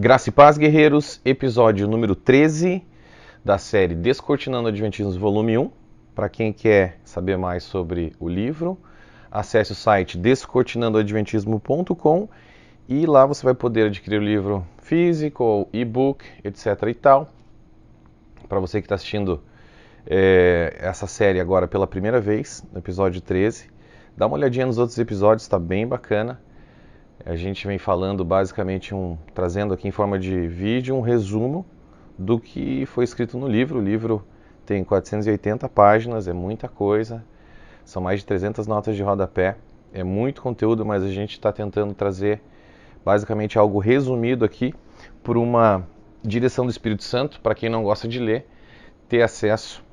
Graça e paz, guerreiros, episódio número 13 da série Descortinando o Adventismo, volume 1. Para quem quer saber mais sobre o livro, acesse o site descortinandoadventismo.com e lá você vai poder adquirir o livro físico ou e-book, etc. e tal. Para você que está assistindo essa série agora pela primeira vez, no episódio 13, dá uma olhadinha nos outros episódios, está bem bacana. A gente vem falando basicamente, trazendo aqui em forma de vídeo um resumo do que foi escrito no livro. O livro tem 480 páginas, é muita coisa, são mais de 300 notas de rodapé, é muito conteúdo, mas a gente está tentando trazer basicamente algo resumido aqui por uma direção do Espírito Santo, para quem não gosta de ler, ter acesso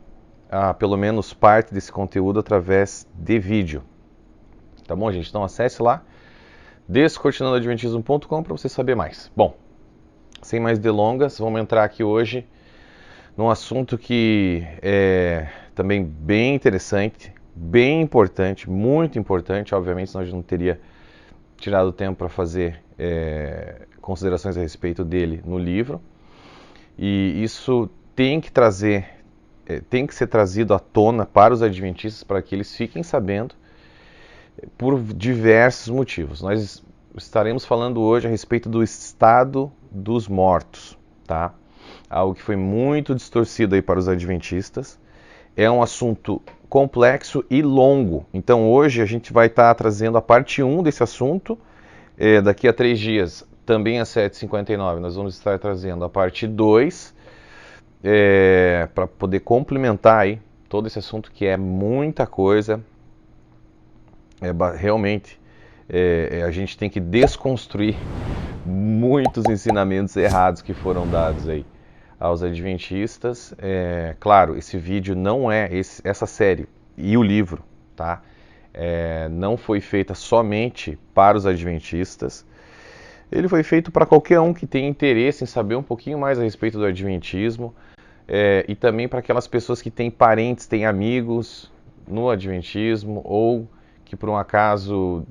a pelo menos parte desse conteúdo através de vídeo. Tá bom, gente? Então acesse lá, descortinandoadventismo.com, para você saber mais. Bom, sem mais delongas, vamos entrar aqui hoje num assunto que é também bem interessante, bem importante, muito importante. Obviamente, senão a gente não teria tirado tempo para fazer considerações a respeito dele no livro. E isso tem que ser trazido à tona para os adventistas, para que eles fiquem sabendo, por diversos motivos. Nós estaremos falando hoje a respeito do estado dos mortos, tá? Algo que foi muito distorcido aí para os adventistas. É um assunto complexo e longo. Então hoje a gente vai estar trazendo a parte 1 desse assunto. Daqui a 3 dias, também às 7h59, nós vamos estar trazendo a parte 2, para poder complementar aí todo esse assunto, que é muita coisa. Realmente, a gente tem que desconstruir muitos ensinamentos errados que foram dados aí aos adventistas. Claro, esse vídeo não é essa série e o livro, tá? Não foi feita somente para os adventistas. Ele foi feito para qualquer um que tenha interesse em saber um pouquinho mais a respeito do adventismo, e também para aquelas pessoas que têm parentes, têm amigos no adventismo, ou que por um acaso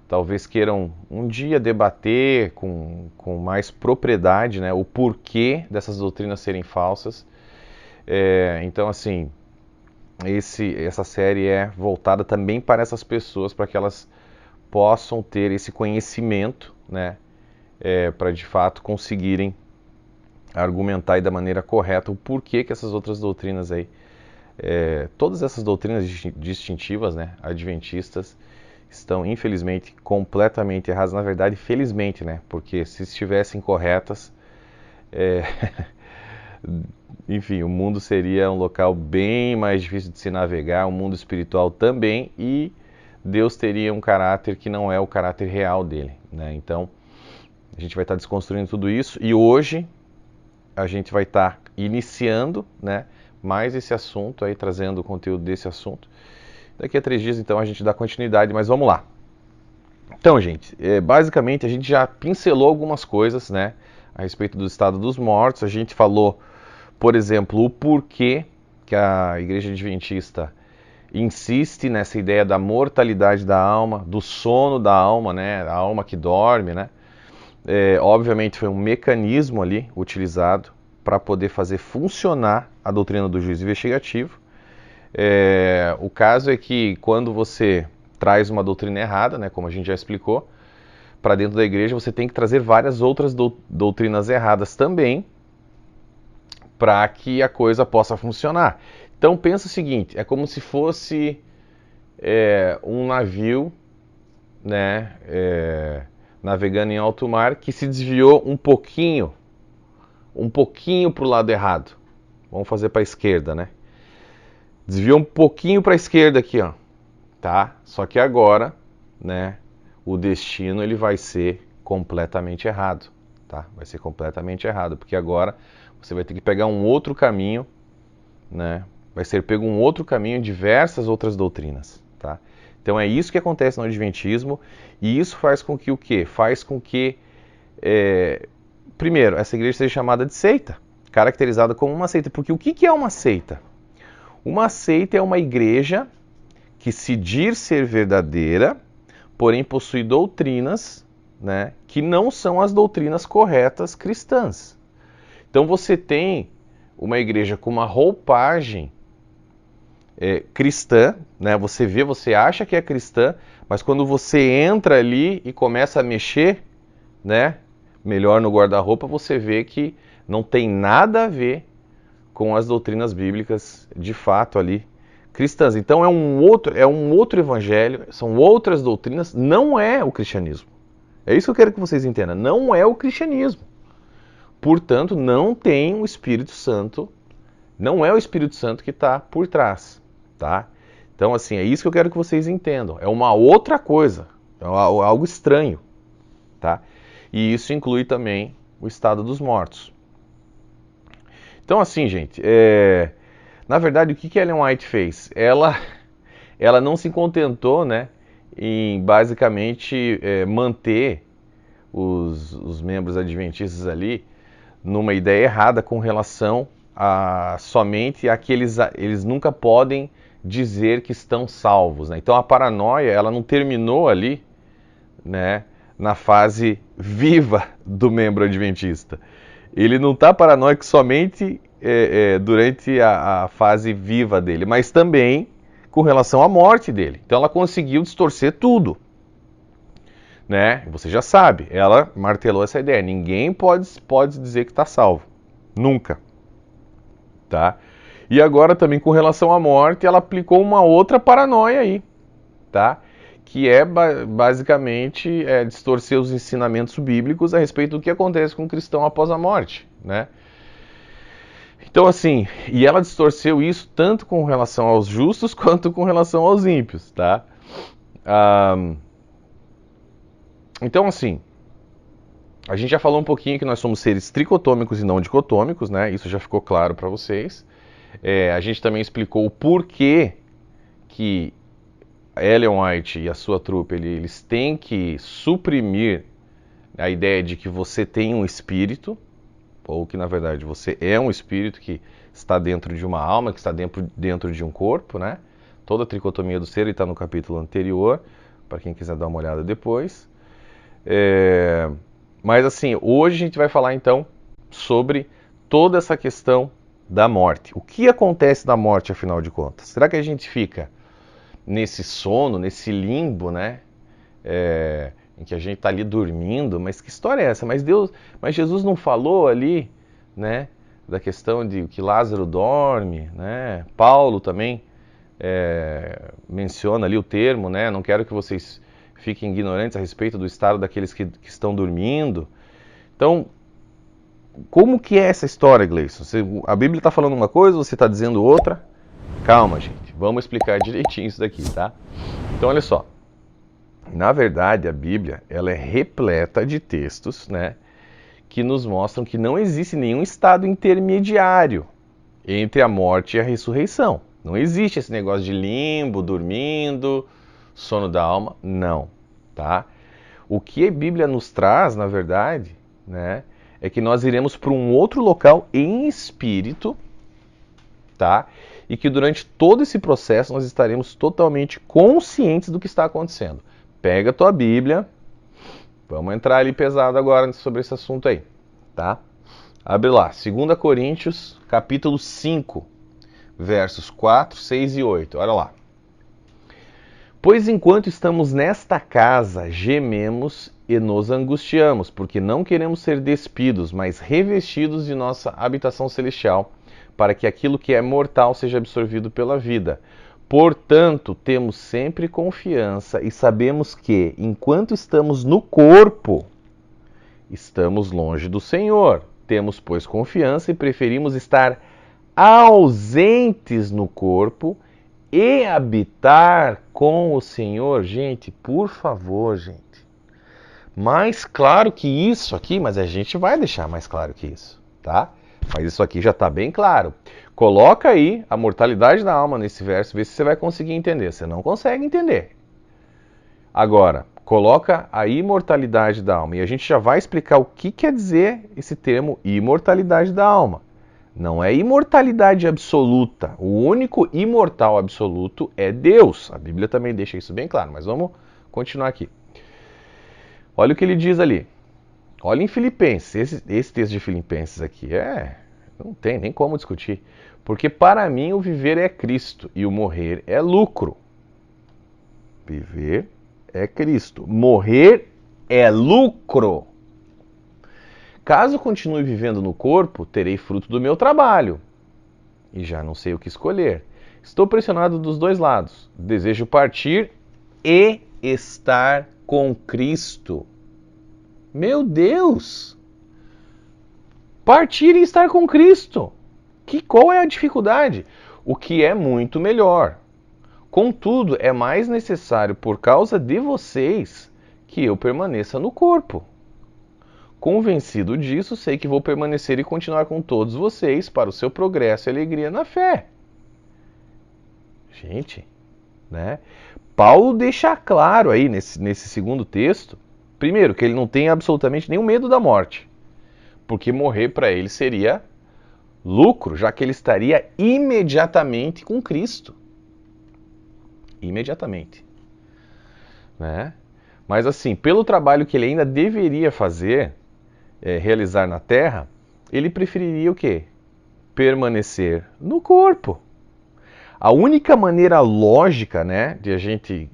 talvez queiram um dia debater com mais propriedade, né, o porquê dessas doutrinas serem falsas. Então, assim, essa série é voltada também para essas pessoas, para que elas possam ter esse conhecimento, né, para de fato conseguirem argumentar da maneira correta o porquê que essas outras doutrinas aí, todas essas doutrinas distintivas, né, adventistas, estão infelizmente completamente erradas. Na verdade, felizmente, né, porque se estivessem corretas, enfim, o mundo seria um local bem mais difícil de se navegar, o mundo espiritual também, e Deus teria um caráter que não é o caráter real dele, né? Então, a gente vai estar desconstruindo tudo isso, e hoje a gente vai estar iniciando, né, mais esse assunto aí, trazendo o conteúdo desse assunto. Daqui a 3 dias, então, a gente dá continuidade, mas vamos lá. Então, gente, basicamente a gente já pincelou algumas coisas, né, a respeito do estado dos mortos. A gente falou, por exemplo, o porquê que a Igreja Adventista insiste nessa ideia da mortalidade da alma, do sono da alma, né, a alma que dorme, né. Obviamente foi um mecanismo ali utilizado para poder fazer funcionar a doutrina do juízo investigativo. O caso é que quando você traz uma doutrina errada, né, como a gente já explicou, para dentro da igreja, você tem que trazer várias outras doutrinas erradas também, para que a coisa possa funcionar. Então pensa o seguinte, é como se fosse um navio, né, navegando em alto mar, que se desviou um pouquinho para o lado errado. Vamos fazer para a esquerda, né? Desviou um pouquinho para a esquerda aqui, ó, tá? Só que agora, né, o destino ele vai ser completamente errado, tá? Vai ser completamente errado, porque agora você vai ter que pegar um outro caminho, né? Vai ser pego um outro caminho em diversas outras doutrinas, tá? Então é isso que acontece no Adventismo, e isso faz com que o quê? Faz com que, primeiro, essa igreja seja chamada de seita, caracterizada como uma seita. Porque o que é uma seita? Uma seita é uma igreja que se diz ser verdadeira, porém possui doutrinas, né, que não são as doutrinas corretas cristãs. Então você tem uma igreja com uma roupagem cristã, né? Você vê, você acha que é cristã, mas quando você entra ali e começa a mexer, né, melhor no guarda-roupa, você vê que não tem nada a ver com as doutrinas bíblicas de fato ali cristãs. Então é um outro evangelho, são outras doutrinas, não é o cristianismo. É isso que eu quero que vocês entendam, não é o cristianismo. Portanto, não tem o Espírito Santo, não é o Espírito Santo que está por trás, tá? Então, assim, é isso que eu quero que vocês entendam. É uma outra coisa, é algo estranho, tá? E isso inclui também o estado dos mortos. Então, assim, gente, na verdade, o que Ellen White fez? Ela não se contentou, né, em basicamente manter os membros adventistas ali numa ideia errada com relação a somente a que eles nunca podem dizer que estão salvos, né? Então a paranoia, ela não terminou ali, né, na fase viva do membro adventista. Ele não está paranoico somente durante a fase viva dele, mas também com relação à morte dele. Então ela conseguiu distorcer tudo, né? Você já sabe, ela martelou essa ideia. Ninguém pode dizer que está salvo. Nunca. Tá? E agora também com relação à morte, ela aplicou uma outra paranoia aí, tá? Que é basicamente distorcer os ensinamentos bíblicos a respeito do que acontece com o cristão após a morte, né? Então assim, e ela distorceu isso tanto com relação aos justos quanto com relação aos ímpios, tá? Então assim, a gente já falou um pouquinho que nós somos seres tricotômicos e não dicotômicos, né? Isso já ficou claro para vocês. A gente também explicou o porquê que Ellen White e a sua trupe, eles têm que suprimir a ideia de que você tem um espírito, ou que na verdade você é um espírito que está dentro de uma alma, que está dentro de um corpo, né? Toda a tricotomia do ser está no capítulo anterior, para quem quiser dar uma olhada depois. Mas assim, hoje a gente vai falar então sobre toda essa questão da morte. O que acontece na morte, afinal de contas? Será que a gente fica nesse sono, nesse limbo, né? Em que a gente está ali dormindo? Mas que história é essa? Mas Jesus não falou ali, né? Da questão de que Lázaro dorme, né? Paulo também menciona ali o termo, né? Não quero que vocês fiquem ignorantes a respeito do estado daqueles que estão dormindo. Então, como que é essa história, Gleison? A Bíblia está falando uma coisa, você está dizendo outra? Calma, gente. Vamos explicar direitinho isso daqui, tá? Então, olha só. Na verdade, a Bíblia, ela é repleta de textos, né, que nos mostram que não existe nenhum estado intermediário entre a morte e a ressurreição. Não existe esse negócio de limbo, dormindo, sono da alma. Não, tá? O que a Bíblia nos traz, na verdade, né, é que nós iremos para um outro local em espírito, tá? E que durante todo esse processo nós estaremos totalmente conscientes do que está acontecendo. Pega a tua Bíblia, vamos entrar ali pesado agora sobre esse assunto aí, tá? Abre lá, 2 Coríntios, capítulo 5, versos 4, 6 e 8, olha lá. Pois enquanto estamos nesta casa, gememos e nos angustiamos, porque não queremos ser despidos, mas revestidos de nossa habitação celestial, para que aquilo que é mortal seja absorvido pela vida. Portanto, temos sempre confiança e sabemos que, enquanto estamos no corpo, estamos longe do Senhor. Temos, pois, confiança e preferimos estar ausentes no corpo e habitar com o Senhor. Gente, por favor, gente. Mais claro que isso aqui, mas a gente vai deixar mais claro que isso, tá? Mas isso aqui já está bem claro. Coloca aí a mortalidade da alma nesse verso, vê se você vai conseguir entender. Você não consegue entender. Agora, coloca a imortalidade da alma. E a gente já vai explicar o que quer dizer esse termo imortalidade da alma. Não é imortalidade absoluta. O único imortal absoluto é Deus. A Bíblia também deixa isso bem claro, mas vamos continuar aqui. Olha o que ele diz ali. Olha em Filipenses, esse texto de Filipenses aqui, não tem nem como discutir. Porque para mim o viver é Cristo e o morrer é lucro. Viver é Cristo, morrer é lucro. Caso continue vivendo no corpo, terei fruto do meu trabalho. E já não sei o que escolher. Estou pressionado dos dois lados. Desejo partir e estar com Cristo. Meu Deus! Partir e estar com Cristo. Qual é a dificuldade? O que é muito melhor. Contudo, é mais necessário por causa de vocês que eu permaneça no corpo. Convencido disso, sei que vou permanecer e continuar com todos vocês para o seu progresso e alegria na fé. Gente, né? Paulo deixa claro aí nesse segundo texto, primeiro, que ele não tem absolutamente nenhum medo da morte, porque morrer para ele seria lucro, já que ele estaria imediatamente com Cristo. Imediatamente. Né? Mas assim, pelo trabalho que ele ainda deveria fazer, realizar na Terra, ele preferiria o quê? Permanecer no corpo. A única maneira lógica, né, de a gente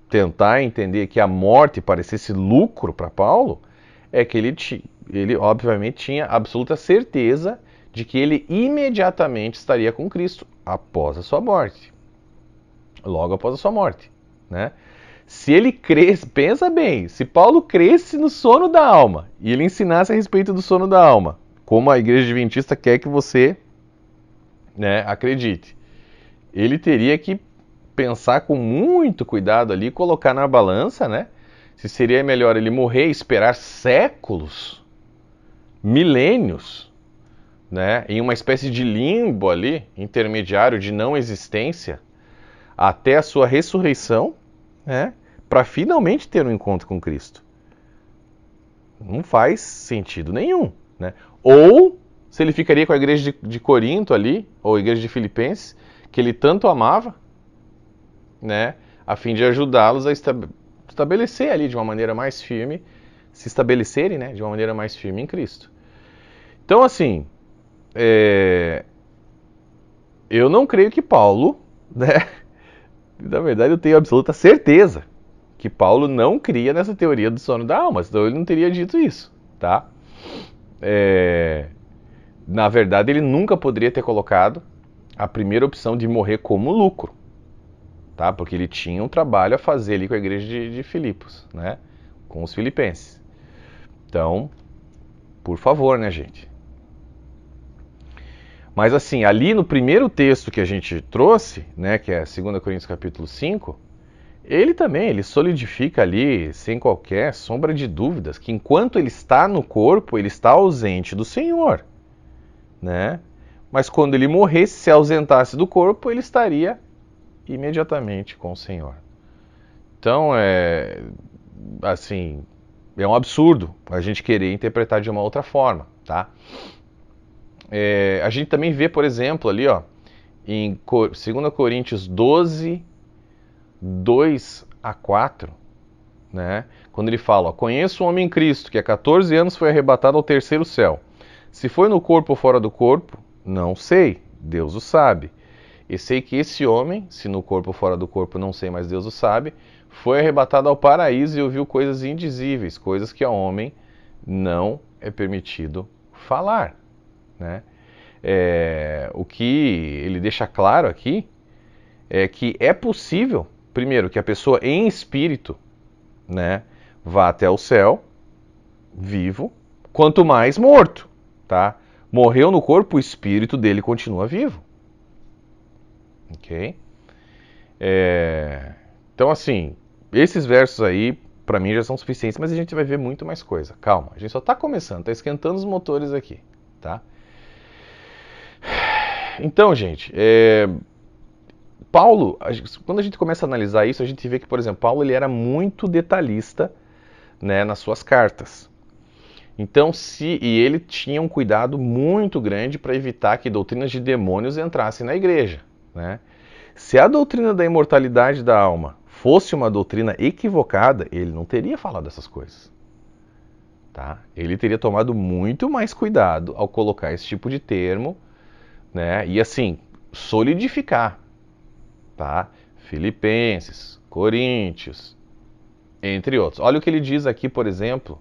tentar entender que a morte parecesse lucro para Paulo, é que ele obviamente tinha absoluta certeza de que ele imediatamente estaria com Cristo após a sua morte. Logo após a sua morte, né? Se ele cresce, pensa bem, se Paulo cresce no sono da alma e ele ensinasse a respeito do sono da alma, como a igreja adventista quer que você, né, acredite, ele teria que pensar com muito cuidado ali, colocar na balança, né, se seria melhor ele morrer e esperar séculos, milênios, né, em uma espécie de limbo ali, intermediário de não existência, até a sua ressurreição, né, para finalmente ter um encontro com Cristo. Não faz sentido nenhum, né? Ou se ele ficaria com a igreja de Corinto ali, ou a igreja de Filipenses, que ele tanto amava, né, a fim de ajudá-los a estabelecer ali de uma maneira mais firme, se estabelecerem, né, de uma maneira mais firme em Cristo. Então, assim, eu não creio que Paulo, né, na verdade eu tenho absoluta certeza que Paulo não cria nessa teoria do sono da alma, senão ele não teria dito isso, tá? Na verdade, ele nunca poderia ter colocado a primeira opção de morrer como lucro, tá? Porque ele tinha um trabalho a fazer ali com a igreja de Filipos, né? Com os filipenses. Então, por favor, né, gente? Mas assim, ali no primeiro texto que a gente trouxe, né, que é 2 Coríntios capítulo 5, ele solidifica ali, sem qualquer sombra de dúvidas, que enquanto ele está no corpo, ele está ausente do Senhor, né? Mas quando ele morresse, se ausentasse do corpo, ele estaria imediatamente com o Senhor. Então, assim, é um absurdo a gente querer interpretar de uma outra forma, tá? A gente também vê, por exemplo, ali, ó, em 2 Coríntios 12, 2 a 4, né? Quando ele fala, ó, conheço um homem em Cristo que há 14 anos foi arrebatado ao terceiro céu. Se foi no corpo ou fora do corpo, não sei, Deus o sabe. E sei que esse homem, se no corpo ou fora do corpo, não sei, mas Deus o sabe, foi arrebatado ao paraíso e ouviu coisas indizíveis, coisas que ao homem não é permitido falar, né? O que ele deixa claro aqui é que é possível, primeiro, que a pessoa em espírito, né, vá até o céu, vivo, quanto mais morto, tá? Morreu no corpo, o espírito dele continua vivo. Ok? Então, assim, esses versos aí, para mim, já são suficientes, mas a gente vai ver muito mais coisa. Calma, a gente só está começando, está esquentando os motores aqui, tá? Então, gente, Paulo, quando a gente começa a analisar isso, a gente vê que, por exemplo, Paulo ele era muito detalhista, né, nas suas cartas. Então, e ele tinha um cuidado muito grande para evitar que doutrinas de demônios entrassem na igreja, né? Se a doutrina da imortalidade da alma fosse uma doutrina equivocada, ele não teria falado essas coisas, tá? Ele teria tomado muito mais cuidado ao colocar esse tipo de termo, né? E assim, solidificar, tá? Filipenses, Coríntios, entre outros. Olha o que ele diz aqui, por exemplo.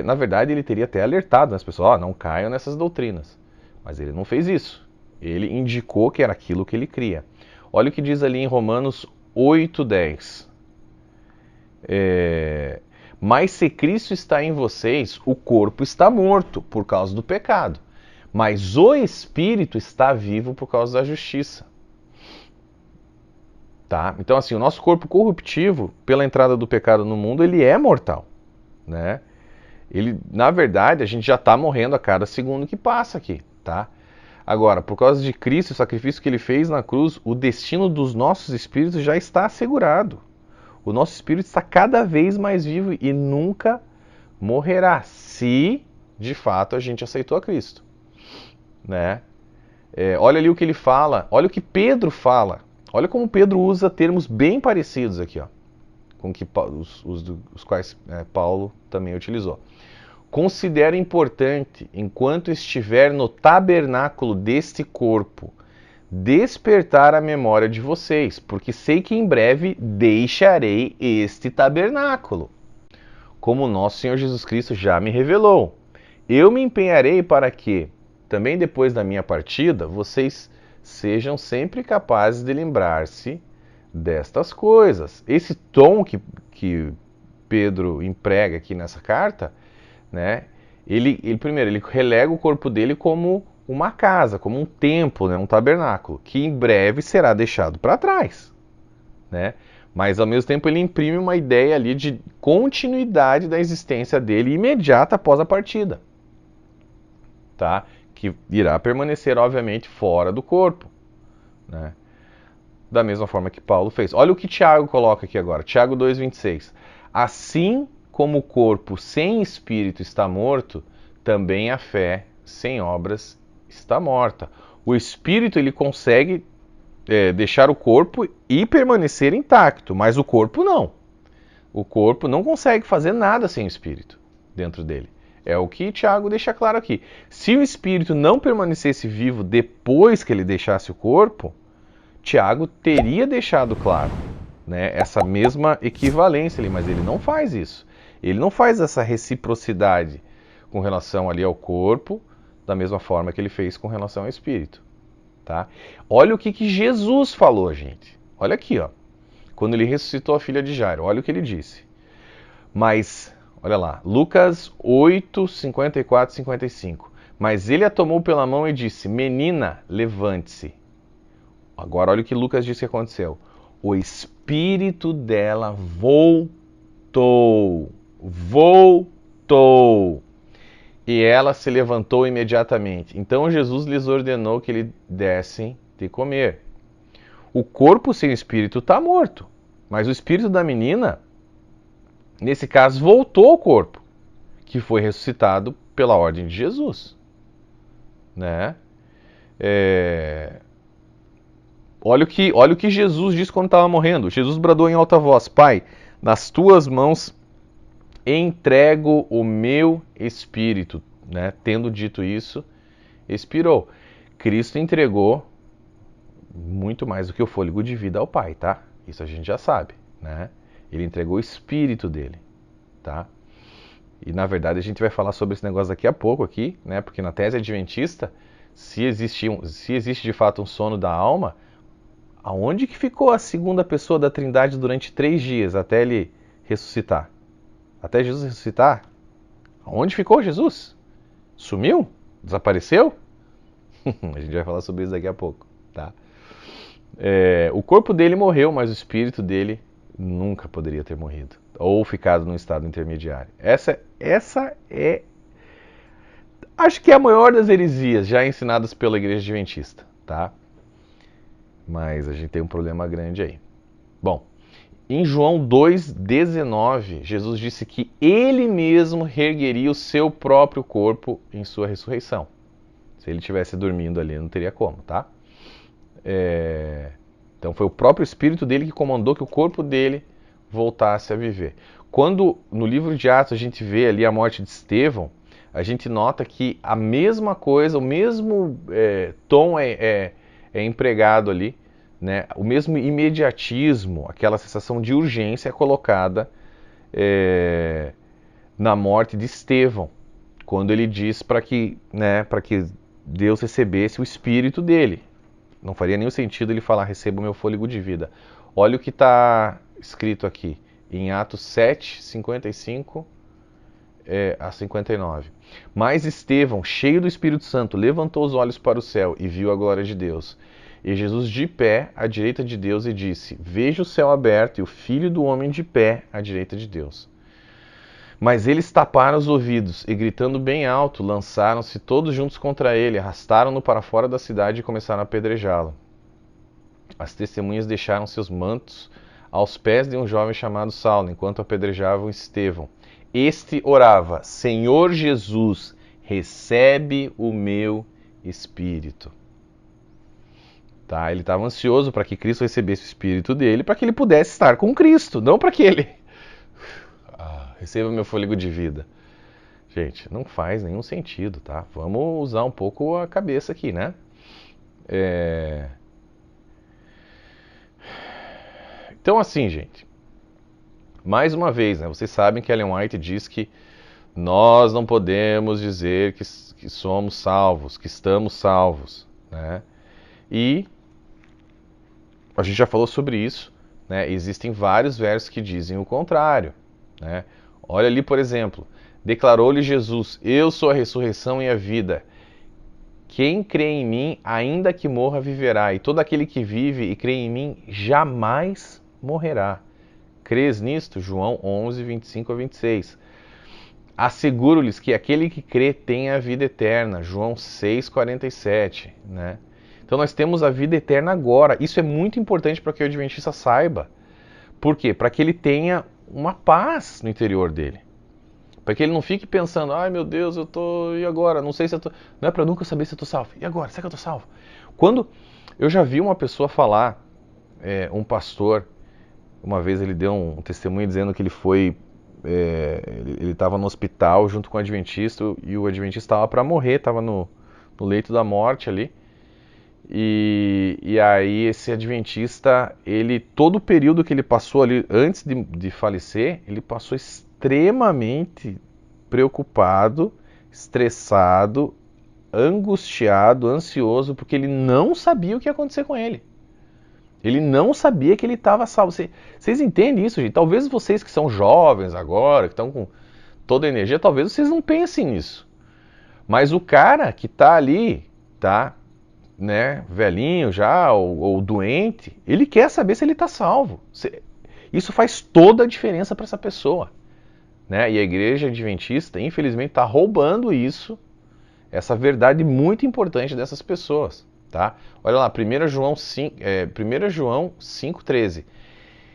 Na verdade, ele teria até alertado as pessoas, não caiam nessas doutrinas. Mas ele não fez isso. Ele indicou que era aquilo que ele cria. Olha o que diz ali em Romanos 8:10. Mas se Cristo está em vocês, o corpo está morto por causa do pecado. Mas o Espírito está vivo por causa da justiça. Tá? Então, assim, o nosso corpo corruptivo, pela entrada do pecado no mundo, ele é mortal, né? Ele, na verdade, a gente já está morrendo a cada segundo que passa aqui, tá? Agora, por causa de Cristo, o sacrifício que ele fez na cruz, o destino dos nossos espíritos já está assegurado. O nosso espírito está cada vez mais vivo e nunca morrerá, se de fato a gente aceitou a Cristo, né? Olha ali o que ele fala, olha o que Pedro fala. Olha como Pedro usa termos bem parecidos aqui, ó, com que os quais Paulo também utilizou. Considero importante, enquanto estiver no tabernáculo deste corpo, despertar a memória de vocês, porque sei que em breve deixarei este tabernáculo, como nosso Senhor Jesus Cristo já me revelou. Eu me empenharei para que, também depois da minha partida, vocês sejam sempre capazes de lembrar-se destas coisas. Esse tom que Pedro emprega aqui nessa carta, né? Primeiro, ele relega o corpo dele como uma casa, como um templo, né? Um tabernáculo, que em breve será deixado para trás, né? Mas ao mesmo tempo ele imprime uma ideia ali de continuidade da existência dele imediata após a partida, tá? Que irá permanecer, obviamente, fora do corpo, né? Da mesma forma que Paulo fez. Olha o que Tiago coloca aqui agora, Tiago 2,26. Assim como o corpo sem espírito está morto, também a fé sem obras está morta. O espírito ele consegue deixar o corpo e permanecer intacto, mas o corpo não. O corpo não consegue fazer nada sem o espírito dentro dele. É o que Tiago deixa claro aqui. Se o espírito não permanecesse vivo depois que ele deixasse o corpo, Tiago teria deixado claro, né, essa mesma equivalência ali, mas ele não faz isso. Ele não faz essa reciprocidade com relação ali ao corpo, da mesma forma que ele fez com relação ao espírito, tá? Olha o que Jesus falou, gente. Olha aqui, ó. Quando ele ressuscitou a filha de Jairo, olha o que ele disse. Mas, olha lá, Lucas 8, 54 e 55. Mas ele a tomou pela mão e disse: Menina, levante-se. Agora olha o que Lucas disse que aconteceu. O espírito dela voltou. E ela se levantou imediatamente. Então Jesus lhes ordenou que lhe dessem de comer. O corpo sem espírito está morto. Mas o espírito da menina, nesse caso, voltou ao corpo, que foi ressuscitado pela ordem de Jesus, né? Olha o que Jesus disse quando estava morrendo. Jesus bradou em alta voz: Pai, nas tuas mãos entrego o meu espírito, né? Tendo dito isso, expirou. Cristo entregou muito mais do que o fôlego de vida ao Pai, tá? Isso a gente já sabe, né? Ele entregou o espírito dele, tá? E na verdade a gente vai falar sobre esse negócio daqui a pouco aqui, né? Porque na tese adventista, se existe de fato um sono da alma, aonde que ficou a segunda pessoa da Trindade durante 3 dias até ele ressuscitar? Até Jesus ressuscitar? Aonde ficou Jesus? Sumiu? Desapareceu? A gente vai falar sobre isso daqui a pouco, tá? O corpo dele morreu, mas o espírito dele nunca poderia ter morrido ou ficado num estado intermediário. Essa é, acho que é a maior das heresias já ensinadas pela Igreja Adventista, tá? Mas a gente tem um problema grande aí. Bom, em João 2,19, Jesus disse que ele mesmo reergueria o seu próprio corpo em sua ressurreição. Se ele estivesse dormindo ali, não teria como, tá? Então foi o próprio Espírito dele que comandou que o corpo dele voltasse a viver. Quando no livro de Atos a gente vê ali a morte de Estevão, a gente nota que a mesma coisa, o mesmo tom é empregado ali, né? O mesmo imediatismo, aquela sensação de urgência é colocada na morte de Estevão, quando ele diz para que Deus recebesse o espírito dele. Não faria nenhum sentido ele falar, receba o meu fôlego de vida. Olha o que está escrito aqui, em Atos 7, 55 a 59. Mas Estevão, cheio do Espírito Santo, levantou os olhos para o céu e viu a glória de Deus. E Jesus de pé à direita de Deus e disse, veja o céu aberto e o Filho do Homem de pé à direita de Deus. Mas eles taparam os ouvidos e, gritando bem alto, lançaram-se todos juntos contra ele, arrastaram-no para fora da cidade e começaram a apedrejá-lo. As testemunhas deixaram seus mantos aos pés de um jovem chamado Saulo, enquanto apedrejavam Estevão. Este orava, Senhor Jesus, recebe o meu espírito. Tá? Ele estava ansioso para que Cristo recebesse o espírito dele, para que ele pudesse estar com Cristo, não para que ele receba meu fôlego de vida. Gente, não faz nenhum sentido, tá? Vamos usar um pouco a cabeça aqui, né? Então, assim, gente, mais uma vez, né? Vocês sabem que Ellen White diz que nós não podemos dizer que somos salvos, que estamos salvos, né? E a gente já falou sobre isso, né? Existem vários versos que dizem o contrário, né? Olha ali, por exemplo, declarou-lhe Jesus, eu sou a ressurreição e a vida. Quem crê em mim, ainda que morra, viverá. E todo aquele que vive e crê em mim, jamais morrerá. Crês nisto? João 11, 25 a 26. Asseguro-lhes que aquele que crê tem a vida eterna. João 6, 47. Né? Então nós temos a vida eterna agora. Isso é muito importante para que o adventista saiba. Por quê? Para que ele tenha uma paz no interior dele. Para que ele não fique pensando, ai meu Deus, eu tô, e agora? Não sei se eu tô... Não é para nunca saber se eu tô salvo. E agora? Será que eu tô salvo? Quando eu já vi uma pessoa falar, um pastor, uma vez ele deu um testemunho dizendo que ele foi, ele estava no hospital junto com o adventista e o adventista estava para morrer, estava no leito da morte ali. E aí esse adventista, todo o período que ele passou ali antes de falecer, ele passou extremamente preocupado, estressado, angustiado, ansioso, porque ele não sabia o que ia acontecer com ele. Ele não sabia que ele estava salvo. Vocês entendem isso, gente? Talvez vocês que são jovens agora, que estão com toda a energia, talvez vocês não pensem nisso. Mas o cara que está ali, tá, né, velhinho já, ou doente, ele quer saber se ele está salvo. Isso faz toda a diferença para essa pessoa. Né? E a igreja adventista, infelizmente, está roubando isso, essa verdade muito importante dessas pessoas. Tá? Olha lá, 1 João 5,13.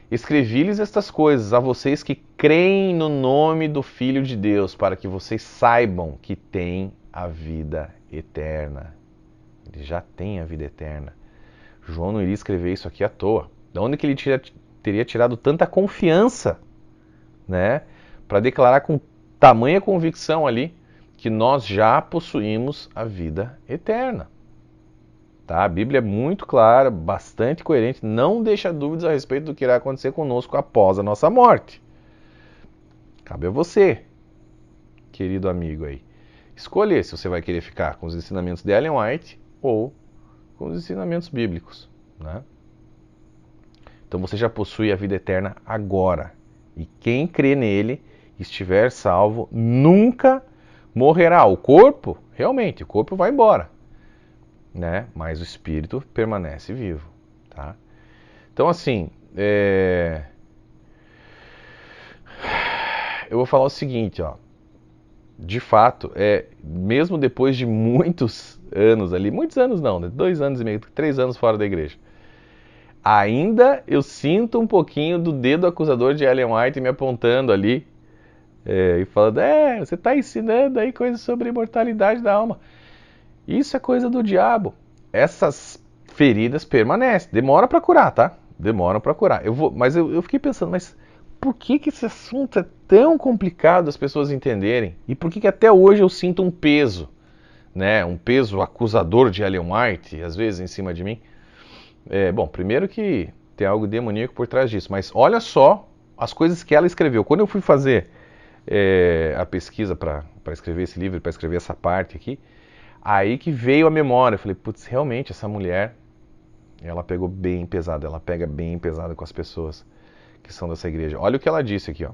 Escrevi-lhes estas coisas a vocês que creem no nome do Filho de Deus, para que vocês saibam que têm a vida eterna. Ele já tem a vida eterna. João não iria escrever isso aqui à toa. De onde que ele teria tirado tanta confiança, né, para declarar com tamanha convicção ali que nós já possuímos a vida eterna? Tá? A Bíblia é muito clara, bastante coerente, não deixa dúvidas a respeito do que irá acontecer conosco após a nossa morte. Cabe a você, querido amigo aí, escolher se você vai querer ficar com os ensinamentos de Ellen White ou com os ensinamentos bíblicos, né? Então você já possui a vida eterna agora. E quem crê nele, estiver salvo, nunca morrerá. O corpo, realmente, o corpo vai embora, né? Mas o espírito permanece vivo, tá? Então, assim, eu vou falar o seguinte, ó. De fato, mesmo depois de muitos anos ali, muitos anos não, né? 2 anos e meio, 3 anos fora da igreja, ainda eu sinto um pouquinho do dedo acusador de Ellen White me apontando ali, e falando, você está ensinando aí coisas sobre a imortalidade da alma. Isso é coisa do diabo. Essas feridas permanecem, demora para curar, tá? Demoram para curar. Mas eu fiquei pensando, mas por que esse assunto é tão complicado as pessoas entenderem? E por que até hoje eu sinto um peso, né? Um peso acusador de Ellen White, às vezes, em cima de mim? Bom, primeiro que tem algo demoníaco por trás disso, mas olha só as coisas que ela escreveu. Quando eu fui fazer a pesquisa para escrever esse livro, para escrever essa parte aqui, aí que veio a memória. Eu falei, putz, realmente essa mulher, ela pegou bem pesado, ela pega bem pesado com as pessoas que são dessa igreja. Olha o que ela disse aqui, ó,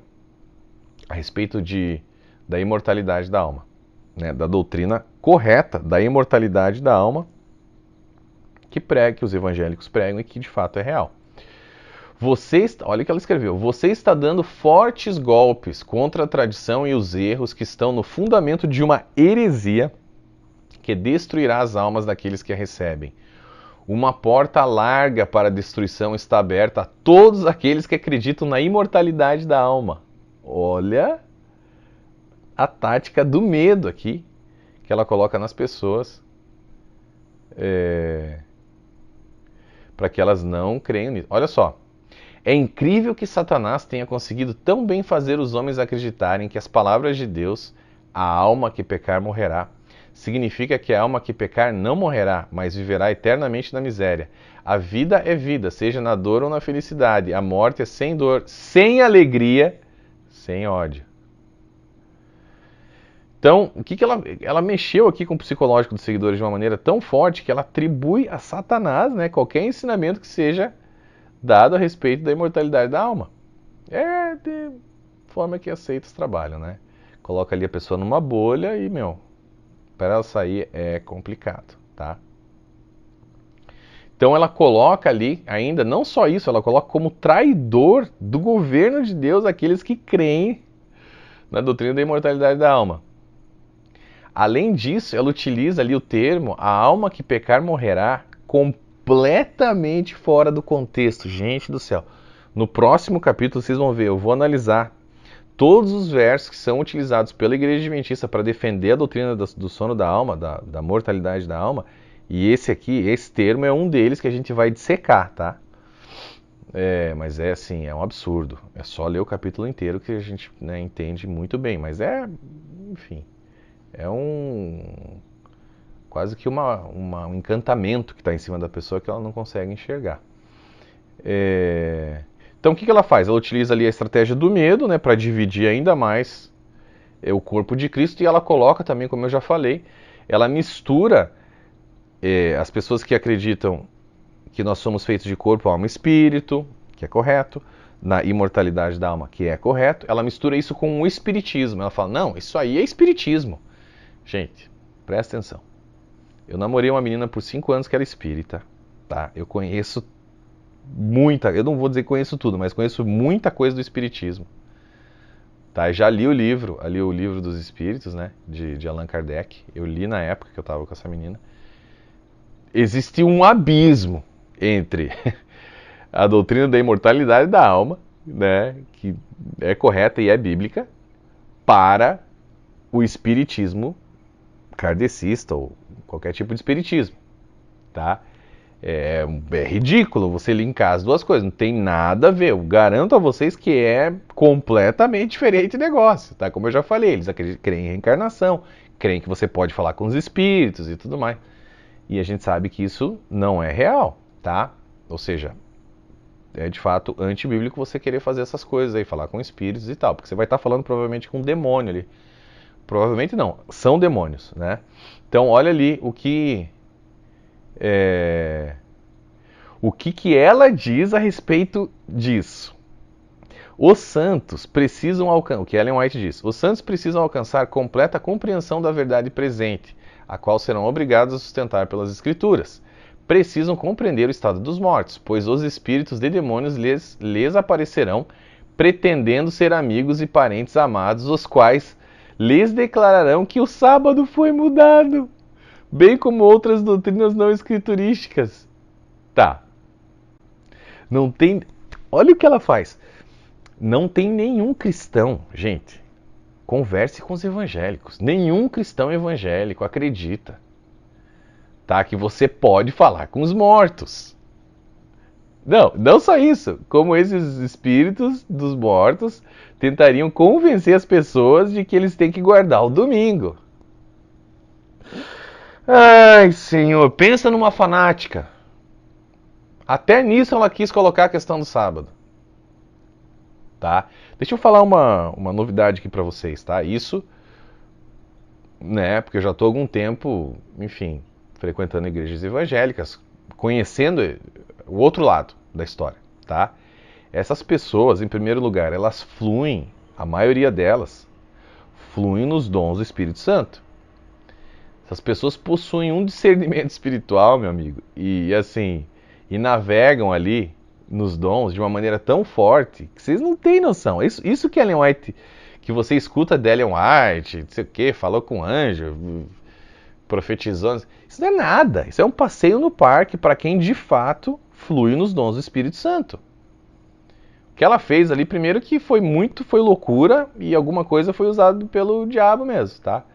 a respeito da imortalidade da alma, né, da doutrina correta da imortalidade da alma que os evangélicos pregam e que de fato é real. Olha o que ela escreveu. Você está dando fortes golpes contra a tradição e os erros que estão no fundamento de uma heresia que destruirá as almas daqueles que a recebem. Uma porta larga para a destruição está aberta a todos aqueles que acreditam na imortalidade da alma. Olha a tática do medo aqui que ela coloca nas pessoas para que elas não creiam nisso. Olha só. É incrível que Satanás tenha conseguido tão bem fazer os homens acreditarem que as palavras de Deus, a alma que pecar morrerá, significa que a alma que pecar não morrerá, mas viverá eternamente na miséria. A vida é vida, seja na dor ou na felicidade. A morte é sem dor, sem alegria, sem ódio. Então, o que ela mexeu aqui com o psicológico dos seguidores de uma maneira tão forte que ela atribui a Satanás, né, qualquer ensinamento que seja dado a respeito da imortalidade da alma. É de forma que aceitos trabalham, né? Coloca ali a pessoa numa bolha e, para ela sair é complicado, tá? Então ela coloca ali, ainda, não só isso, ela coloca como traidor do governo de Deus aqueles que creem na doutrina da imortalidade da alma. Além disso, ela utiliza ali o termo, a alma que pecar morrerá, completamente fora do contexto. Gente do céu. No próximo capítulo vocês vão ver, eu vou analisar todos os versos que são utilizados pela Igreja Adventista para defender a doutrina do sono da alma, da mortalidade da alma. E esse termo é um deles que a gente vai dissecar, tá? Mas é assim, é um absurdo. É só ler o capítulo inteiro que a gente, né, entende muito bem. Mas enfim, é quase que um encantamento que está em cima da pessoa que ela não consegue enxergar. Então o que ela faz? Ela utiliza ali a estratégia do medo, né, para dividir ainda mais o corpo de Cristo, e ela coloca também, como eu já falei, ela mistura as pessoas que acreditam que nós somos feitos de corpo, alma e espírito, que é correto, na imortalidade da alma, que é correto, ela mistura isso com o espiritismo. Ela fala, não, isso aí é espiritismo. Gente, presta atenção. Eu namorei uma menina por 5 anos que era espírita, tá? Eu conheço eu não vou dizer que conheço tudo, mas conheço muita coisa do espiritismo. Tá? Já li o livro dos espíritos, né, de Allan Kardec. Eu li na época que eu estava com essa menina. Existe um abismo entre a doutrina da imortalidade da alma, né, que é correta e é bíblica, para o espiritismo kardecista ou qualquer tipo de espiritismo, tá? É ridículo você linkar as duas coisas, não tem nada a ver. Eu garanto a vocês que é completamente diferente o negócio, tá? Como eu já falei, eles creem em reencarnação, creem que você pode falar com os espíritos e tudo mais. E a gente sabe que isso não é real, tá? Ou seja, é de fato antibíblico você querer fazer essas coisas aí, falar com espíritos e tal, porque você vai estar falando provavelmente com um demônio ali. Provavelmente não, são demônios, né? Então olha ali o que ela diz a respeito disso. Os santos precisam alcançar, o que Ellen White diz, os santos precisam alcançar completa compreensão da verdade presente, a qual serão obrigados a sustentar pelas escrituras. Precisam compreender o estado dos mortos, pois os espíritos de demônios lhes aparecerão, pretendendo ser amigos e parentes amados, os quais lhes declararão que o sábado foi mudado, bem como outras doutrinas não escriturísticas. Tá. Não tem... Olha o que ela faz. Não tem nenhum cristão, gente, converse com os evangélicos. Nenhum cristão evangélico acredita, tá, que você pode falar com os mortos. Não, não só isso, como esses espíritos dos mortos tentariam convencer as pessoas de que eles têm que guardar o domingo. Ai, Senhor, pensa numa fanática. Até nisso ela quis colocar a questão do sábado, tá? Deixa eu falar uma novidade aqui pra vocês, tá? Isso, né, porque eu já tô há algum tempo, enfim, frequentando igrejas evangélicas, conhecendo o outro lado da história, tá? Essas pessoas, em primeiro lugar, elas fluem, a maioria delas, fluem nos dons do Espírito Santo. Essas pessoas possuem um discernimento espiritual, meu amigo, e assim, e navegam ali nos dons de uma maneira tão forte que vocês não têm noção. Isso que Ellen White, que você escuta de Ellen White, não sei o que, falou com anjo, profetizou, isso não é nada. Isso é um passeio no parque para quem de fato flui nos dons do Espírito Santo. O que ela fez ali, primeiro que foi loucura e alguma coisa foi usado pelo diabo mesmo, tá?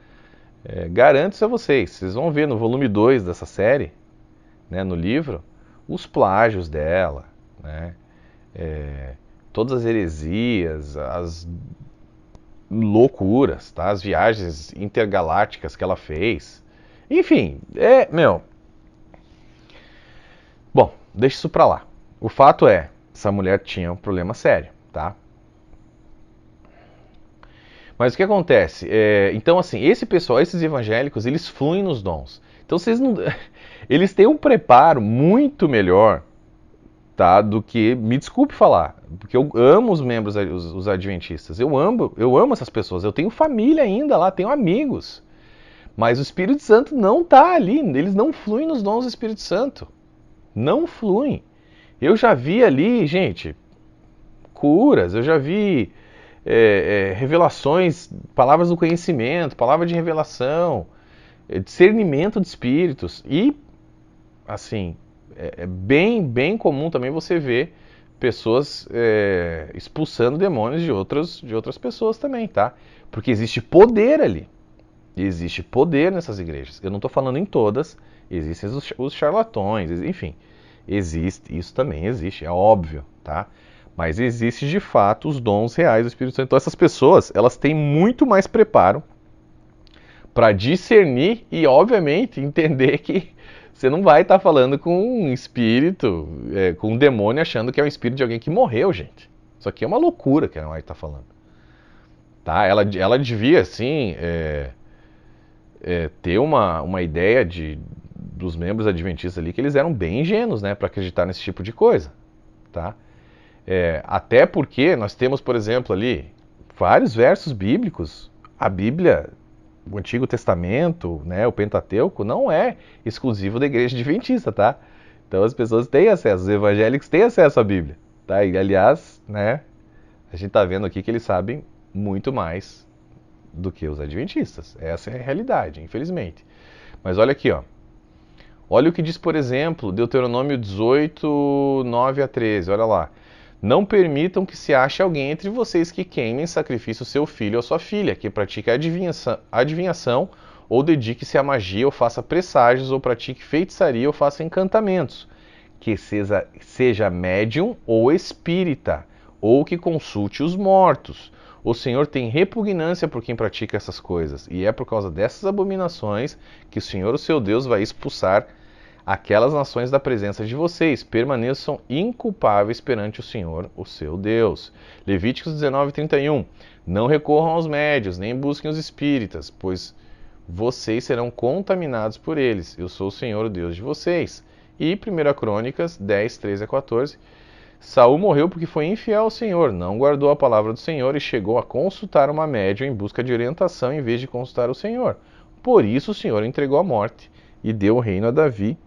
Garanto isso a vocês. Vocês vão ver no volume 2 dessa série, né, no livro, os plágios dela, né? Todas as heresias, as loucuras, tá? As viagens intergalácticas que ela fez. Enfim, meu. Bom, deixa isso pra lá. O fato é, essa mulher tinha um problema sério, tá? Mas o que acontece? Então, assim, esse pessoal, esses evangélicos, eles fluem nos dons. Então, vocês não. Eles têm um preparo muito melhor, tá? Do que. Me desculpe falar, porque eu amo os membros, os adventistas. Eu amo essas pessoas. Eu tenho família ainda lá, tenho amigos. Mas o Espírito Santo não tá ali. Eles não fluem nos dons do Espírito Santo. Não fluem. Eu já vi ali, gente, curas, eu já vi revelações, palavras do conhecimento, palavra de revelação, discernimento de espíritos. E, assim, é bem comum também você ver pessoas expulsando demônios de outras pessoas também, tá? Porque existe poder ali. Existe poder nessas igrejas. Eu não estou falando em todas, existem os charlatões, enfim. Existe, isso também existe, é óbvio, tá? Mas existe de fato os dons reais do Espírito Santo. Então essas pessoas, elas têm muito mais preparo para discernir e, obviamente, entender que você não vai estar falando com um espírito, com um demônio achando que é um espírito de alguém que morreu, gente. Isso aqui é uma loucura que ela vai estar falando. Tá? Ela devia, assim, ter uma ideia dos membros adventistas ali que eles eram bem ingênuos, né, para acreditar nesse tipo de coisa, tá? Até porque nós temos, por exemplo, ali vários versos bíblicos. A Bíblia, o Antigo Testamento, né, o Pentateuco, não é exclusivo da Igreja Adventista, tá? Então as pessoas têm acesso, os evangélicos têm acesso à Bíblia, tá? E aliás, né, a gente está vendo aqui que eles sabem muito mais do que os adventistas. Essa é a realidade, infelizmente. Mas olha aqui, ó. Olha o que diz, por exemplo, Deuteronômio 18, 9 a 13. Olha lá. Não permitam que se ache alguém entre vocês que queime em sacrifício seu filho ou sua filha, que pratique adivinhação ou dedique-se à magia ou faça presságios ou pratique feitiçaria ou faça encantamentos, que seja médium ou espírita, ou que consulte os mortos. O Senhor tem repugnância por quem pratica essas coisas, e é por causa dessas abominações que o Senhor, o seu Deus, vai expulsar aquelas nações da presença de vocês. Permaneçam inculpáveis perante o Senhor, o seu Deus. Levíticos 19:31. Não recorram aos médios, nem busquem os espíritas, pois vocês serão contaminados por eles. Eu sou o Senhor, o Deus de vocês. E 1 Crônicas 10, 13 a 14. Saul morreu porque foi infiel ao Senhor, não guardou a palavra do Senhor e chegou a consultar uma médium em busca de orientação em vez de consultar o Senhor. Por isso o Senhor entregou a morte e deu o reino a Davi,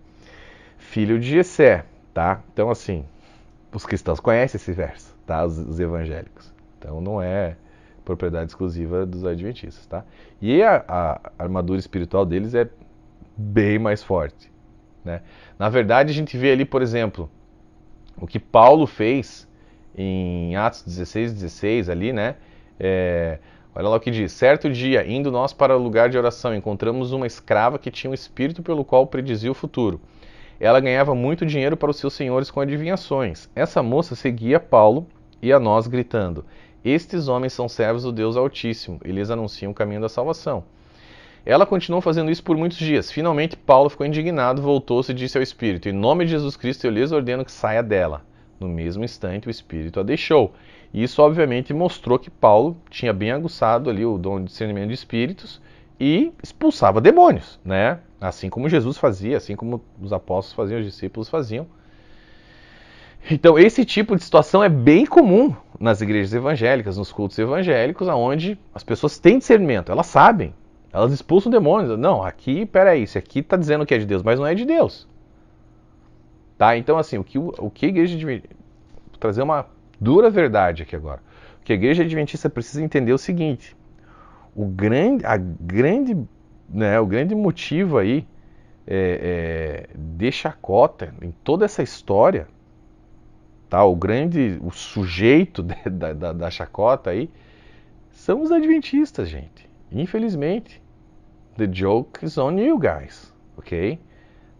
filho de Jessé, tá? Então, assim, os cristãos conhecem esse verso, tá? Os evangélicos. Então, não é propriedade exclusiva dos adventistas, tá? E a armadura espiritual deles é bem mais forte, né? Na verdade, a gente vê ali, por exemplo, o que Paulo fez em Atos 16:16 ali, né? Olha lá o que diz. Certo dia, indo nós para o lugar de oração, encontramos uma escrava que tinha um espírito pelo qual predizia o futuro. ela ganhava muito dinheiro para os seus senhores com adivinhações. Essa moça seguia Paulo e a nós gritando: estes homens são servos do Deus Altíssimo, eles anunciam o caminho da salvação. Ela continuou fazendo isso por muitos dias. Finalmente, Paulo ficou indignado, voltou-se e disse ao Espírito: em nome de Jesus Cristo, eu lhes ordeno que saia dela. No mesmo instante, o Espírito a deixou. E isso, obviamente, mostrou que Paulo tinha bem aguçado ali o dom de discernimento de espíritos e expulsava demônios, né? Assim como Jesus fazia, assim como os apóstolos faziam, os discípulos faziam. Então, esse tipo de situação é bem comum nas igrejas evangélicas, nos cultos evangélicos, onde as pessoas têm discernimento, elas sabem. Elas expulsam demônios. Não, aqui, peraí, isso aqui está dizendo que é de Deus, mas não é de Deus. Tá? Então, assim, o que a igreja adventista... Vou trazer uma dura verdade aqui agora. O que a igreja adventista precisa entender é o seguinte. O grande motivo aí de chacota em toda essa história, tá? O sujeito da chacota aí, são os adventistas, gente. Infelizmente, the joke is on you guys, ok?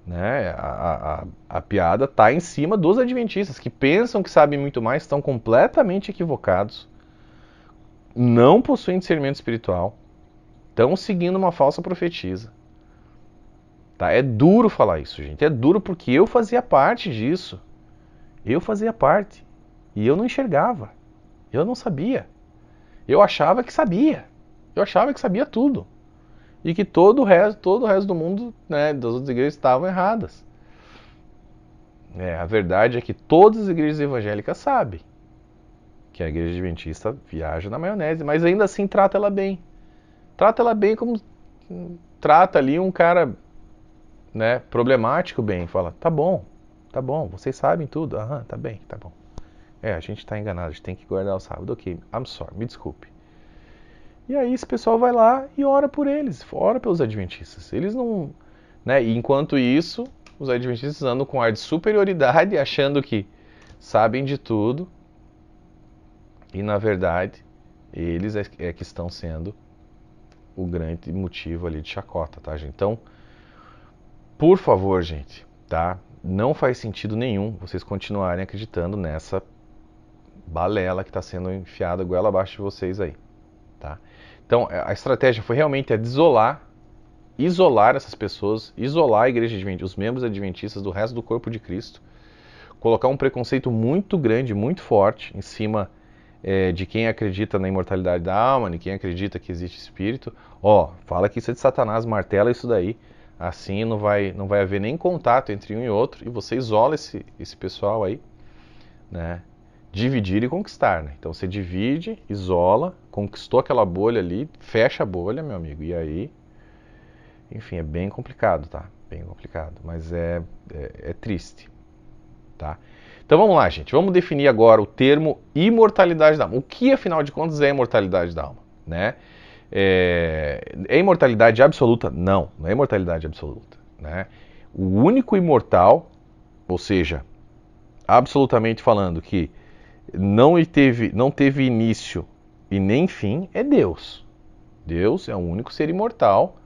Né? A piada está em cima dos adventistas, que pensam que sabem muito mais, estão completamente equivocados, não possuem discernimento espiritual, estão seguindo uma falsa profetisa. Tá? É duro falar isso, gente. É duro porque eu fazia parte disso. Eu fazia parte. E eu não enxergava. Eu não sabia. Eu achava que sabia. Eu achava que sabia tudo. E que todo o resto do mundo, né, das outras igrejas estavam erradas. A verdade é que todas as igrejas evangélicas sabem que a igreja adventista viaja na maionese, mas ainda assim trata ela bem. Trata ela bem como trata ali um cara, né, problemático bem. Fala, tá bom, vocês sabem tudo. Aham, tá bem, tá bom. A gente tá enganado, a gente tem que guardar o sábado. Ok, I'm sorry, me desculpe. E aí esse pessoal vai lá e ora por eles, ora pelos adventistas. Eles não... Né? E enquanto isso, os adventistas andam com ar de superioridade, achando que sabem de tudo. E na verdade, eles que estão sendo o grande motivo ali de chacota, tá, gente? Então, por favor, gente, tá? Não faz sentido nenhum vocês continuarem acreditando nessa balela que está sendo enfiada goela abaixo de vocês aí, tá? Então, a estratégia foi realmente isolar essas pessoas, isolar a igreja adventista, os membros adventistas do resto do corpo de Cristo, colocar um preconceito muito grande, muito forte em cima de quem acredita na imortalidade da alma, de quem acredita que existe espírito. Fala que isso é de Satanás, martela isso daí, assim não vai haver nem contato entre um e outro, e você isola esse pessoal aí, né? Dividir e conquistar, né? Então você divide, isola, conquistou aquela bolha ali, fecha a bolha, meu amigo, e aí, enfim, é bem complicado, tá? Bem complicado, mas é triste, tá? Então vamos lá, gente, vamos definir agora o termo imortalidade da alma. O que, afinal de contas, é imortalidade da alma, né? É imortalidade absoluta? Não, não é imortalidade absoluta, né? O único imortal, ou seja, absolutamente falando que não teve início e nem fim, é Deus. Deus é o único ser imortal,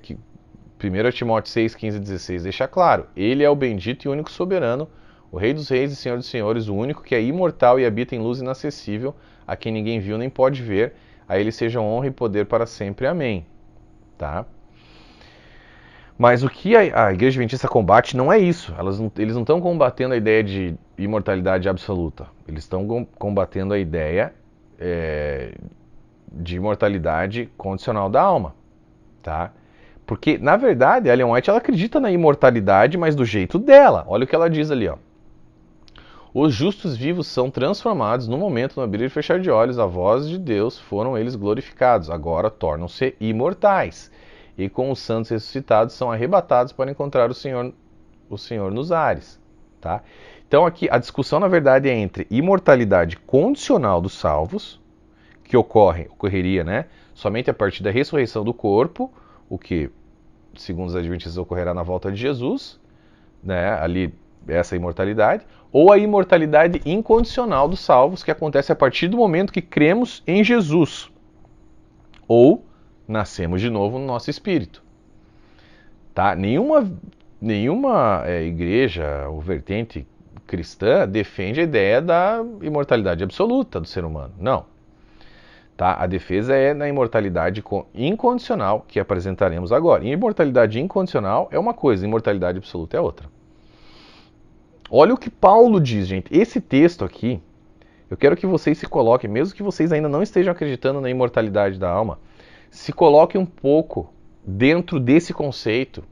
que 1 Timóteo 6, 15 e 16 deixa claro. Ele é o bendito e único soberano, o Rei dos reis e Senhor dos senhores, o único que é imortal e habita em luz inacessível, a quem ninguém viu nem pode ver, a ele sejam honra e poder para sempre. Amém. Tá? Mas o que a Igreja Adventista combate não é isso. Eles não estão combatendo a ideia de imortalidade absoluta. Eles estão combatendo a ideia de imortalidade condicional da alma. Tá? Porque, na verdade, a Ellen White ela acredita na imortalidade, mas do jeito dela. Olha o que ela diz ali. Os justos vivos são transformados no momento, no abrir e fechar de olhos, a voz de Deus, foram eles glorificados. Agora tornam-se imortais. E com os santos ressuscitados são arrebatados para encontrar o Senhor nos ares. Tá? Então aqui a discussão na verdade é entre imortalidade condicional dos salvos, que ocorreria, né, somente a partir da ressurreição do corpo, o que, segundo os adventistas, ocorrerá na volta de Jesus, né, ali essa imortalidade, ou a imortalidade incondicional dos salvos, que acontece a partir do momento que cremos em Jesus, ou nascemos de novo no nosso espírito. Tá? Nenhuma nenhuma igreja ou vertente cristã defende a ideia da imortalidade absoluta do ser humano. Não. Tá? A defesa é na imortalidade incondicional, que apresentaremos agora. E imortalidade incondicional é uma coisa, imortalidade absoluta é outra. Olha o que Paulo diz, gente. Esse texto aqui, eu quero que vocês se coloquem, mesmo que vocês ainda não estejam acreditando na imortalidade da alma, se coloquem um pouco dentro desse conceito,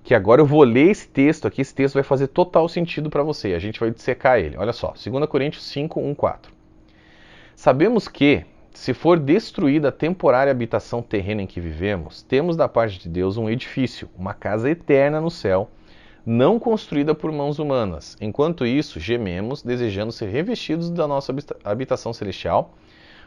que agora eu vou ler esse texto aqui, esse texto vai fazer total sentido para você, a gente vai dissecar ele. Olha só, 2 Coríntios 5, 1, 4. Sabemos que, se for destruída a temporária habitação terrena em que vivemos, temos da parte de Deus um edifício, uma casa eterna no céu, não construída por mãos humanas. Enquanto isso, gememos, desejando ser revestidos da nossa habitação celestial,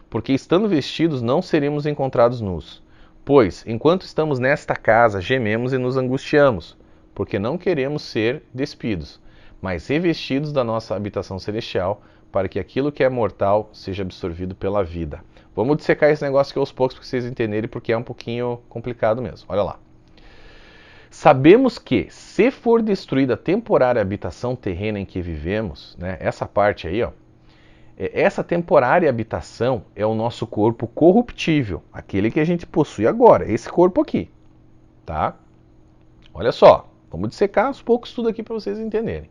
porque estando vestidos não seremos encontrados nus. Pois, enquanto estamos nesta casa, gememos e nos angustiamos, porque não queremos ser despidos, mas revestidos da nossa habitação celestial, para que aquilo que é mortal seja absorvido pela vida. Vamos dissecar esse negócio aqui aos poucos para vocês entenderem, porque é um pouquinho complicado mesmo. Olha lá. Sabemos que, se for destruída a temporária habitação terrena em que vivemos, né, essa parte aí, ó, essa temporária habitação é o nosso corpo corruptível, aquele que a gente possui agora, esse corpo aqui, tá? Olha só, vamos dissecar aos poucos tudo aqui para vocês entenderem.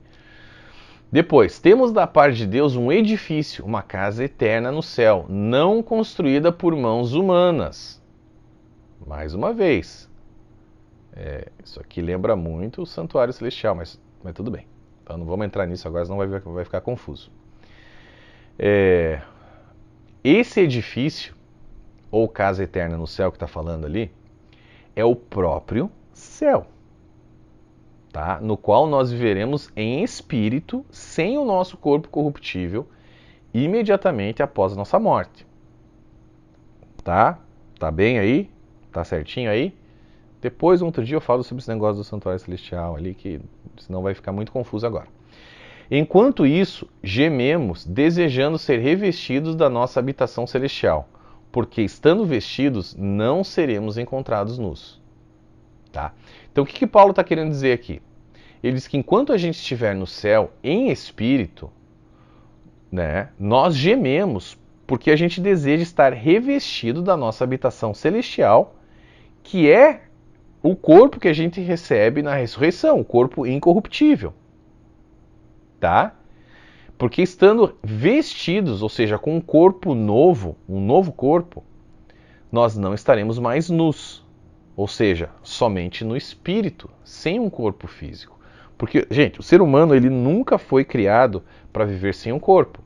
Depois, temos da parte de Deus um edifício, uma casa eterna no céu, não construída por mãos humanas. Mais uma vez, isso aqui lembra muito o santuário celestial, mas tudo bem. Então não vamos entrar nisso agora, senão vai ficar confuso. Esse edifício, ou casa eterna no céu que está falando ali, é o próprio céu. Tá? No qual nós viveremos em espírito, sem o nosso corpo corruptível, imediatamente após a nossa morte. Tá? Tá bem aí? Tá certinho aí? Depois, um outro dia, eu falo sobre esse negócio do santuário celestial ali, que senão vai ficar muito confuso agora. Enquanto isso, gememos, desejando ser revestidos da nossa habitação celestial, porque estando vestidos, não seremos encontrados nus. Tá? Então o que Paulo está querendo dizer aqui? Ele diz que enquanto a gente estiver no céu em espírito, né, nós gememos porque a gente deseja estar revestido da nossa habitação celestial, que é o corpo que a gente recebe na ressurreição, o corpo incorruptível. Tá? Porque estando vestidos, ou seja, com um corpo novo, um novo corpo, nós não estaremos mais nus. Ou seja, somente no espírito, sem um corpo físico. Porque, gente, o ser humano ele nunca foi criado para viver sem um corpo.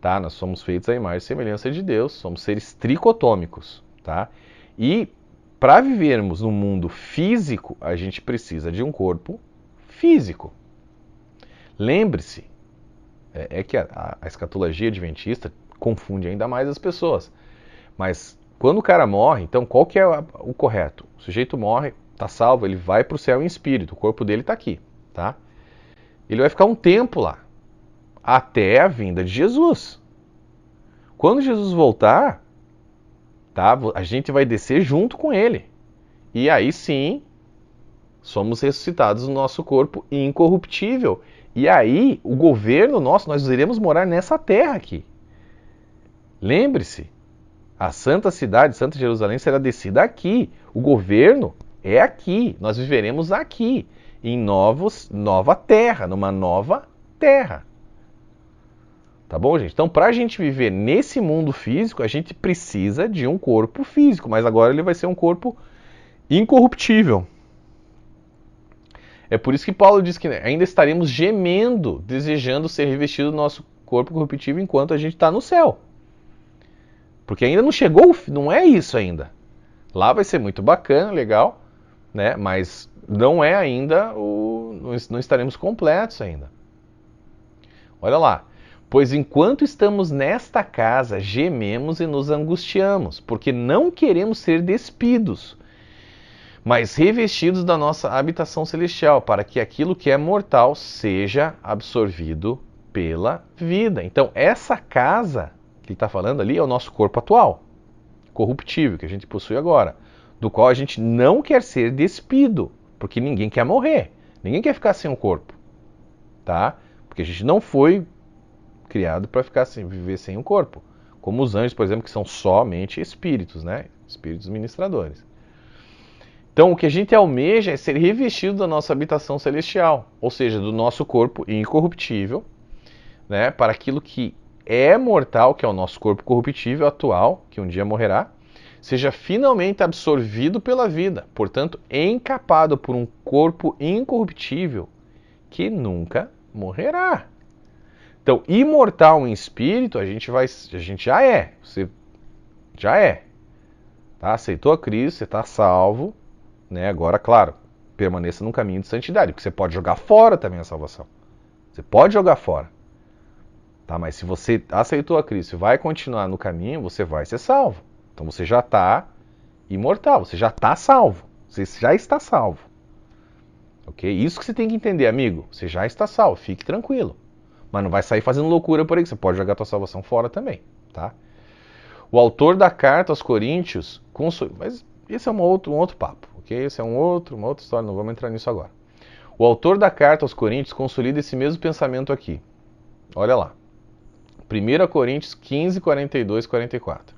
Tá? Nós somos feitos à imagem e semelhança de Deus, somos seres tricotômicos. Tá? E para vivermos no mundo físico, a gente precisa de um corpo físico. Lembre-se, que a escatologia adventista confunde ainda mais as pessoas. Mas quando o cara morre, então qual que é o correto? O sujeito morre, está salvo, ele vai para o céu em espírito, o corpo dele está aqui, tá? Ele vai ficar um tempo lá, até a vinda de Jesus. Quando Jesus voltar, tá, a gente vai descer junto com ele. E aí sim, somos ressuscitados no nosso corpo incorruptível. E aí, o governo nosso, nós iremos morar nessa terra aqui. Lembre-se, a santa cidade, Santa Jerusalém, será descida aqui. O governo é aqui. Nós viveremos aqui, em nova terra, numa nova terra. Tá bom, gente? Então, para a gente viver nesse mundo físico, a gente precisa de um corpo físico, mas agora ele vai ser um corpo incorruptível. É por isso que Paulo diz que ainda estaremos gemendo, desejando ser revestido do nosso corpo corruptível enquanto a gente está no céu. Porque ainda não chegou, não é isso ainda. Lá vai ser muito bacana, legal, né? Mas não é ainda, não estaremos completos ainda. Olha lá. Pois enquanto estamos nesta casa, gememos e nos angustiamos, porque não queremos ser despidos, mas revestidos da nossa habitação celestial, para que aquilo que é mortal seja absorvido pela vida. Então, essa casa que ele está falando ali é o nosso corpo atual, corruptível, que a gente possui agora, do qual a gente não quer ser despido, porque ninguém quer morrer, ninguém quer ficar sem um corpo, tá? Porque a gente não foi criado para ficar sem, viver sem um corpo, como os anjos, por exemplo, que são somente espíritos, né? Espíritos ministradores. Então, o que a gente almeja é ser revestido da nossa habitação celestial, ou seja, do nosso corpo incorruptível, né, para aquilo que é mortal, que é o nosso corpo corruptível atual, que um dia morrerá, seja finalmente absorvido pela vida, portanto, encapado por um corpo incorruptível que nunca morrerá. Então, imortal em espírito, a gente já é, você já é, tá? Aceitou a Cristo, você está salvo, né? Agora, claro, permaneça no caminho de santidade, porque você pode jogar fora também a salvação. Você pode jogar fora. Tá? Mas se você aceitou a Cristo e vai continuar no caminho, você vai ser salvo. Então você já está imortal, você já está salvo. Você já está salvo. Ok? Isso que você tem que entender, amigo. Você já está salvo, fique tranquilo. Mas não vai sair fazendo loucura por aí, que você pode jogar a tua salvação fora também. Tá? O autor da carta aos Coríntios, mas esse é um outro papo. Okay? Esse é uma outra história, não vamos entrar nisso agora. O autor da carta aos Coríntios consolida esse mesmo pensamento aqui. Olha lá. 1 Coríntios 15, 42, 44.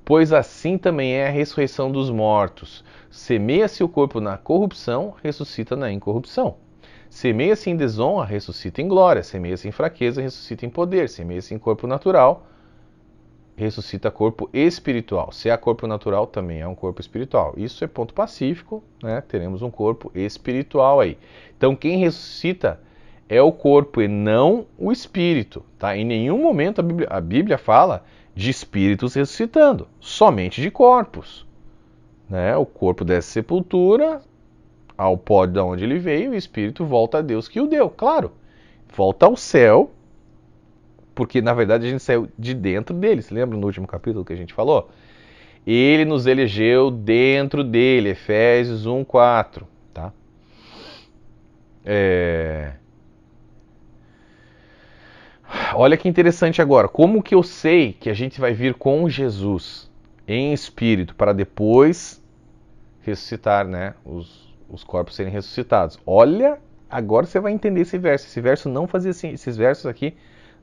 Pois assim também é a ressurreição dos mortos. Semeia-se o corpo na corrupção, ressuscita na incorrupção. Semeia-se em desonra, ressuscita em glória. Semeia-se em fraqueza, ressuscita em poder. Semeia-se em corpo natural, ressuscita corpo espiritual. Se é corpo natural, também é um corpo espiritual. Isso é ponto pacífico, né? Teremos um corpo espiritual aí. Então quem ressuscita é o corpo e não o espírito, tá? Em nenhum momento a Bíblia fala de espíritos ressuscitando, somente de corpos, né? O corpo dessa sepultura ao pó de onde ele veio, o espírito volta a Deus que o deu, claro. Volta ao céu, porque na verdade a gente saiu de dentro dele. Você lembra no último capítulo que a gente falou? Ele nos elegeu dentro dele, Efésios 1:4, tá? Olha que interessante agora, como que eu sei que a gente vai vir com Jesus em espírito para depois ressuscitar, né, os corpos serem ressuscitados? Olha, agora você vai entender esse verso. Esse verso não fazia assim, esses versos aqui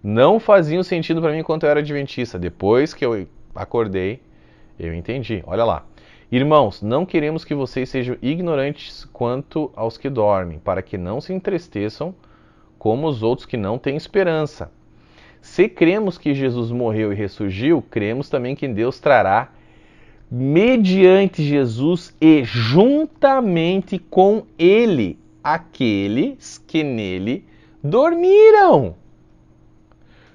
não faziam sentido para mim enquanto eu era adventista. Depois que eu acordei, eu entendi. Olha lá. Irmãos, não queremos que vocês sejam ignorantes quanto aos que dormem, para que não se entristeçam como os outros que não têm esperança. Se cremos que Jesus morreu e ressurgiu, cremos também que Deus trará, mediante Jesus e juntamente com Ele, aqueles que nele dormiram.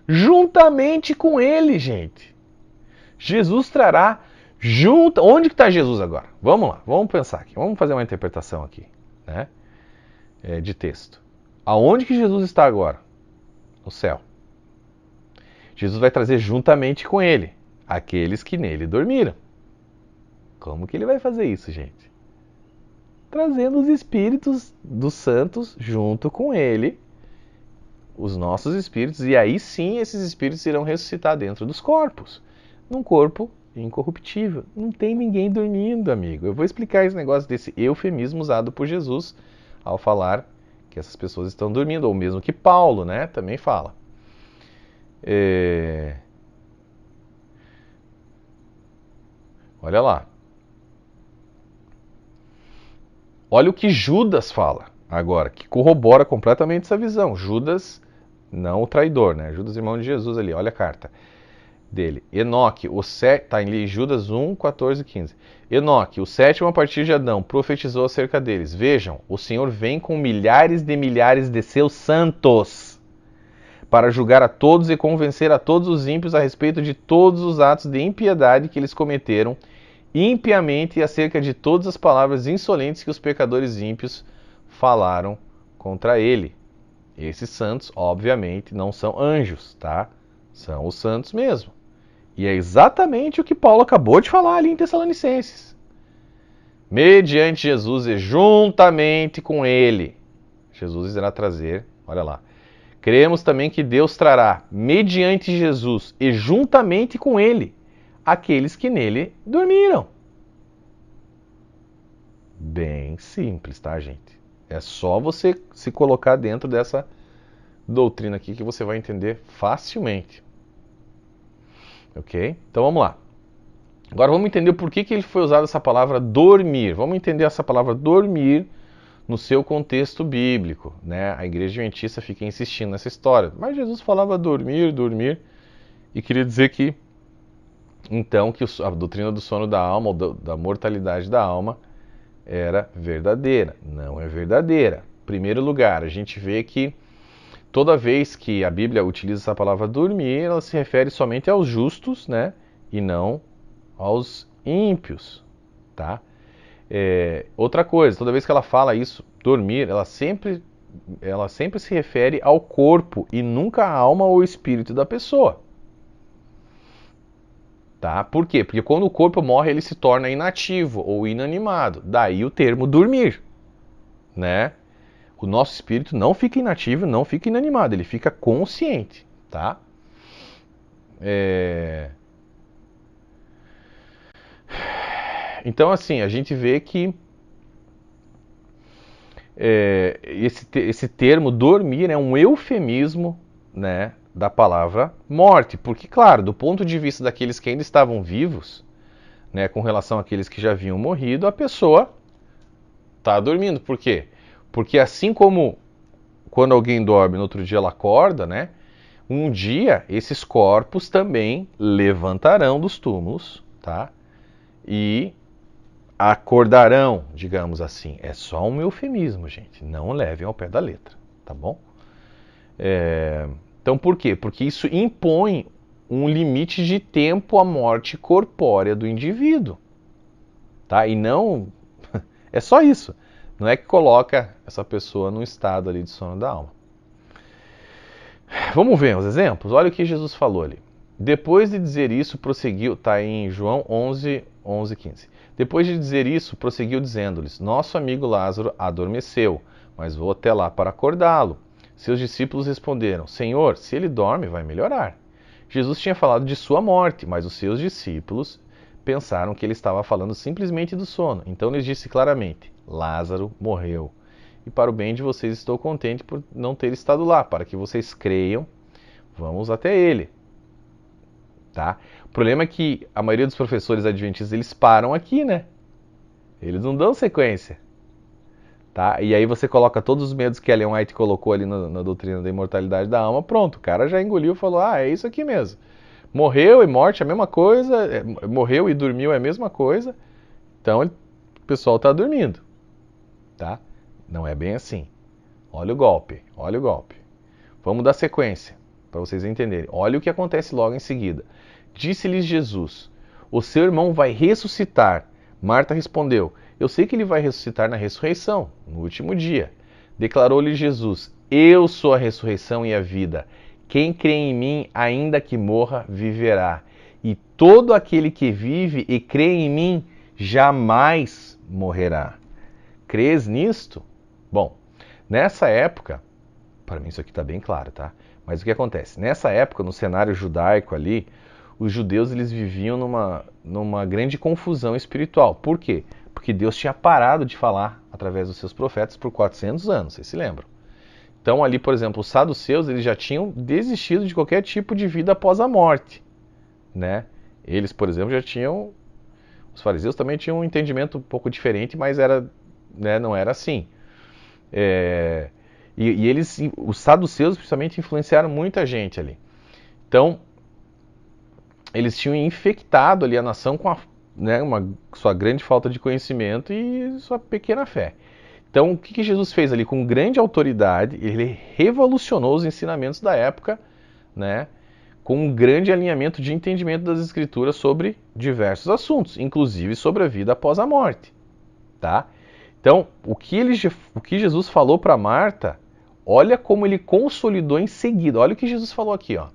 Juntamente com Ele, gente. Jesus trará junto. Onde que está Jesus agora? Vamos lá, vamos pensar aqui. Vamos fazer uma interpretação aqui, né? De texto. Aonde que Jesus está agora? No céu. Jesus vai trazer juntamente com ele aqueles que nele dormiram. Como que ele vai fazer isso, gente? Trazendo os espíritos dos santos junto com ele, os nossos espíritos, e aí sim esses espíritos irão ressuscitar dentro dos corpos, num corpo incorruptível. Não tem ninguém dormindo, amigo. Eu vou explicar esse negócio desse eufemismo usado por Jesus ao falar que essas pessoas estão dormindo, ou mesmo que Paulo, né, também fala. Olha lá. Olha o que Judas fala agora, que corrobora completamente essa visão. Judas, não o traidor, né? Judas, irmão de Jesus ali, olha a carta dele. Enoque, tá em Judas 1, 14 e 15. Enoque, o sétimo a partir de Adão, profetizou acerca deles. Vejam, o Senhor vem com milhares de seus santos para julgar a todos e convencer a todos os ímpios a respeito de todos os atos de impiedade que eles cometeram impiamente e acerca de todas as palavras insolentes que os pecadores ímpios falaram contra ele. Esses santos, obviamente, não são anjos, tá? São os santos mesmo. E é exatamente o que Paulo acabou de falar ali em Tessalonicenses. Mediante Jesus e juntamente com ele, Jesus irá trazer, olha lá, cremos também que Deus trará, mediante Jesus e juntamente com ele, aqueles que nele dormiram. Bem simples, tá, gente? É só você se colocar dentro dessa doutrina aqui que você vai entender facilmente. Ok? Então vamos lá. Agora vamos entender por que ele foi usado essa palavra dormir. Vamos entender essa palavra dormir no seu contexto bíblico, né? A igreja adventista fica insistindo nessa história. Mas Jesus falava dormir, dormir, e queria dizer que, então, que a doutrina do sono da alma, ou da mortalidade da alma, era verdadeira. Não é verdadeira. Em primeiro lugar, a gente vê que toda vez que a Bíblia utiliza essa palavra dormir, ela se refere somente aos justos, né? E não aos ímpios, tá? Outra coisa, toda vez que ela fala isso, dormir, ela sempre se refere ao corpo e nunca à alma ou espírito da pessoa. Tá? Por quê? Porque quando o corpo morre, ele se torna inativo ou inanimado. Daí o termo dormir, né? O nosso espírito não fica inativo, não fica inanimado, ele fica consciente, tá? Então, assim, a gente vê que esse termo dormir é um eufemismo, né, da palavra morte. Porque, claro, do ponto de vista daqueles que ainda estavam vivos, né, com relação àqueles que já haviam morrido, a pessoa está dormindo. Por quê? Porque assim como quando alguém dorme, no outro dia ela acorda, né, um dia esses corpos também levantarão dos túmulos, tá? E acordarão, digamos assim. É só um eufemismo, gente. Não levem ao pé da letra, tá bom? Então, por quê? Porque isso impõe um limite de tempo à morte corpórea do indivíduo, tá? E não... é só isso. Não é que coloca essa pessoa num estado ali de sono da alma. Vamos ver os exemplos? Olha o que Jesus falou ali. Depois de dizer isso, prosseguiu, está em João 11, 15. Depois de dizer isso, prosseguiu dizendo-lhes, nosso amigo Lázaro adormeceu, mas vou até lá para acordá-lo. Seus discípulos responderam, Senhor, se ele dorme, vai melhorar. Jesus tinha falado de sua morte, mas os seus discípulos pensaram que ele estava falando simplesmente do sono. Então lhes disse claramente, Lázaro morreu. E para o bem de vocês estou contente por não ter estado lá, para que vocês creiam, vamos até ele. Tá? O problema é que a maioria dos professores adventistas, eles param aqui, né? Eles não dão sequência. Tá? E aí você coloca todos os medos que Ellen White colocou ali na doutrina da imortalidade da alma, pronto, o cara já engoliu e falou, é isso aqui mesmo. Morreu e morte é a mesma coisa, morreu e dormiu é a mesma coisa, então o pessoal está dormindo. Tá? Não é bem assim. Olha o golpe, olha o golpe. Vamos dar sequência, para vocês entenderem. Olha o que acontece logo em seguida. Disse-lhes Jesus, o seu irmão vai ressuscitar. Marta respondeu, eu sei que ele vai ressuscitar na ressurreição, no último dia. Declarou-lhe Jesus, eu sou a ressurreição e a vida. Quem crê em mim, ainda que morra, viverá. E todo aquele que vive e crê em mim, jamais morrerá. Crês nisto? Bom, nessa época, para mim isso aqui está bem claro, tá? Mas o que acontece? Nessa época, no cenário judaico ali, os judeus eles viviam numa grande confusão espiritual. Por quê? Porque Deus tinha parado de falar através dos seus profetas por 400 anos, vocês se lembram? Então ali, por exemplo, os saduceus eles já tinham desistido de qualquer tipo de vida após a morte, né? Eles, por exemplo, já tinham... Os fariseus também tinham um entendimento um pouco diferente, mas era, né, não era assim. E eles, os saduceus, principalmente, influenciaram muita gente ali. Então, eles tinham infectado ali a nação com sua grande falta de conhecimento e sua pequena fé. Então, o que Jesus fez ali? Com grande autoridade, ele revolucionou os ensinamentos da época, né? Com um grande alinhamento de entendimento das Escrituras sobre diversos assuntos, inclusive sobre a vida após a morte. Tá? Então, o que Jesus falou para Marta, olha como ele consolidou em seguida. Olha o que Jesus falou aqui, ó,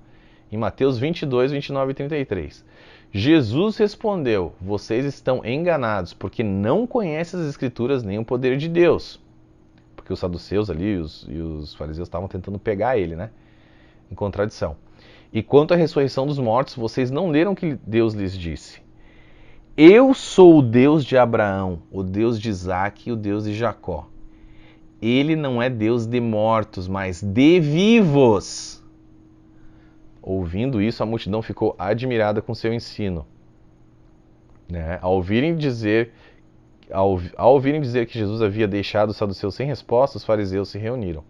em Mateus 22, 29 e 33. Jesus respondeu, vocês estão enganados, porque não conhecem as Escrituras nem o poder de Deus. Porque os saduceus ali e os fariseus estavam tentando pegar ele, né? Em contradição. E quanto à ressurreição dos mortos, vocês não leram o que Deus lhes disse. Eu sou o Deus de Abraão, o Deus de Isaac e o Deus de Jacó. Ele não é Deus de mortos, mas de vivos. Ouvindo isso, a multidão ficou admirada com seu ensino. Né? Ao ouvirem dizer que Jesus havia deixado os saduceus sem resposta, os fariseus se reuniram.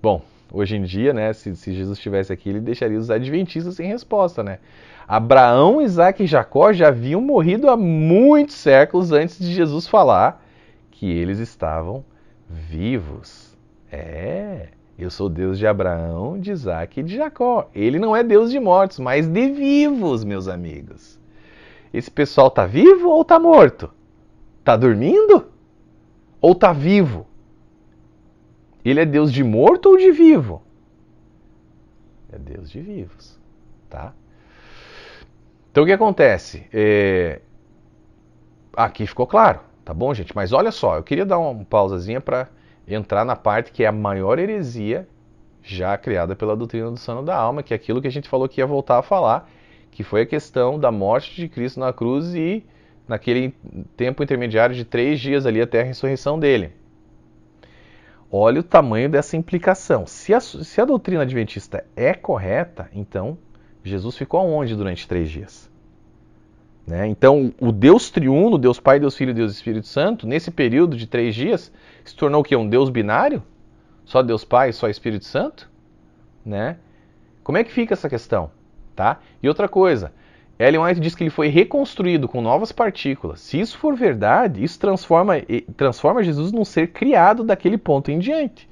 Bom, hoje em dia, né, se Jesus estivesse aqui, ele deixaria os adventistas sem resposta, né? Abraão, Isaac e Jacó já haviam morrido há muitos séculos antes de Jesus falar que eles estavam vivos. Eu sou Deus de Abraão, de Isaac e de Jacó. Ele não é Deus de mortos, mas de vivos, meus amigos. Esse pessoal tá vivo ou tá morto? Tá dormindo? Ou tá vivo? Ele é Deus de morto ou de vivo? É Deus de vivos, tá? Então o que acontece? Aqui ficou claro, tá bom, gente? Mas olha só, eu queria dar uma pausazinha para entrar na parte que é a maior heresia já criada pela doutrina do sono da alma, que é aquilo que a gente falou que ia voltar a falar, que foi a questão da morte de Cristo na cruz e naquele tempo intermediário de 3 dias ali até a ressurreição dele. Olha o tamanho dessa implicação. Se a doutrina adventista é correta, então Jesus ficou aonde durante 3 dias? Né? Então, o Deus triuno, Deus Pai, Deus Filho e Deus Espírito Santo, nesse período de 3 dias, se tornou o quê? Um Deus binário? Só Deus Pai, só Espírito Santo? Né? Como é que fica essa questão? Tá? E outra coisa, Ellen White diz que ele foi reconstruído com novas partículas. Se isso for verdade, isso transforma Jesus num ser criado daquele ponto em diante,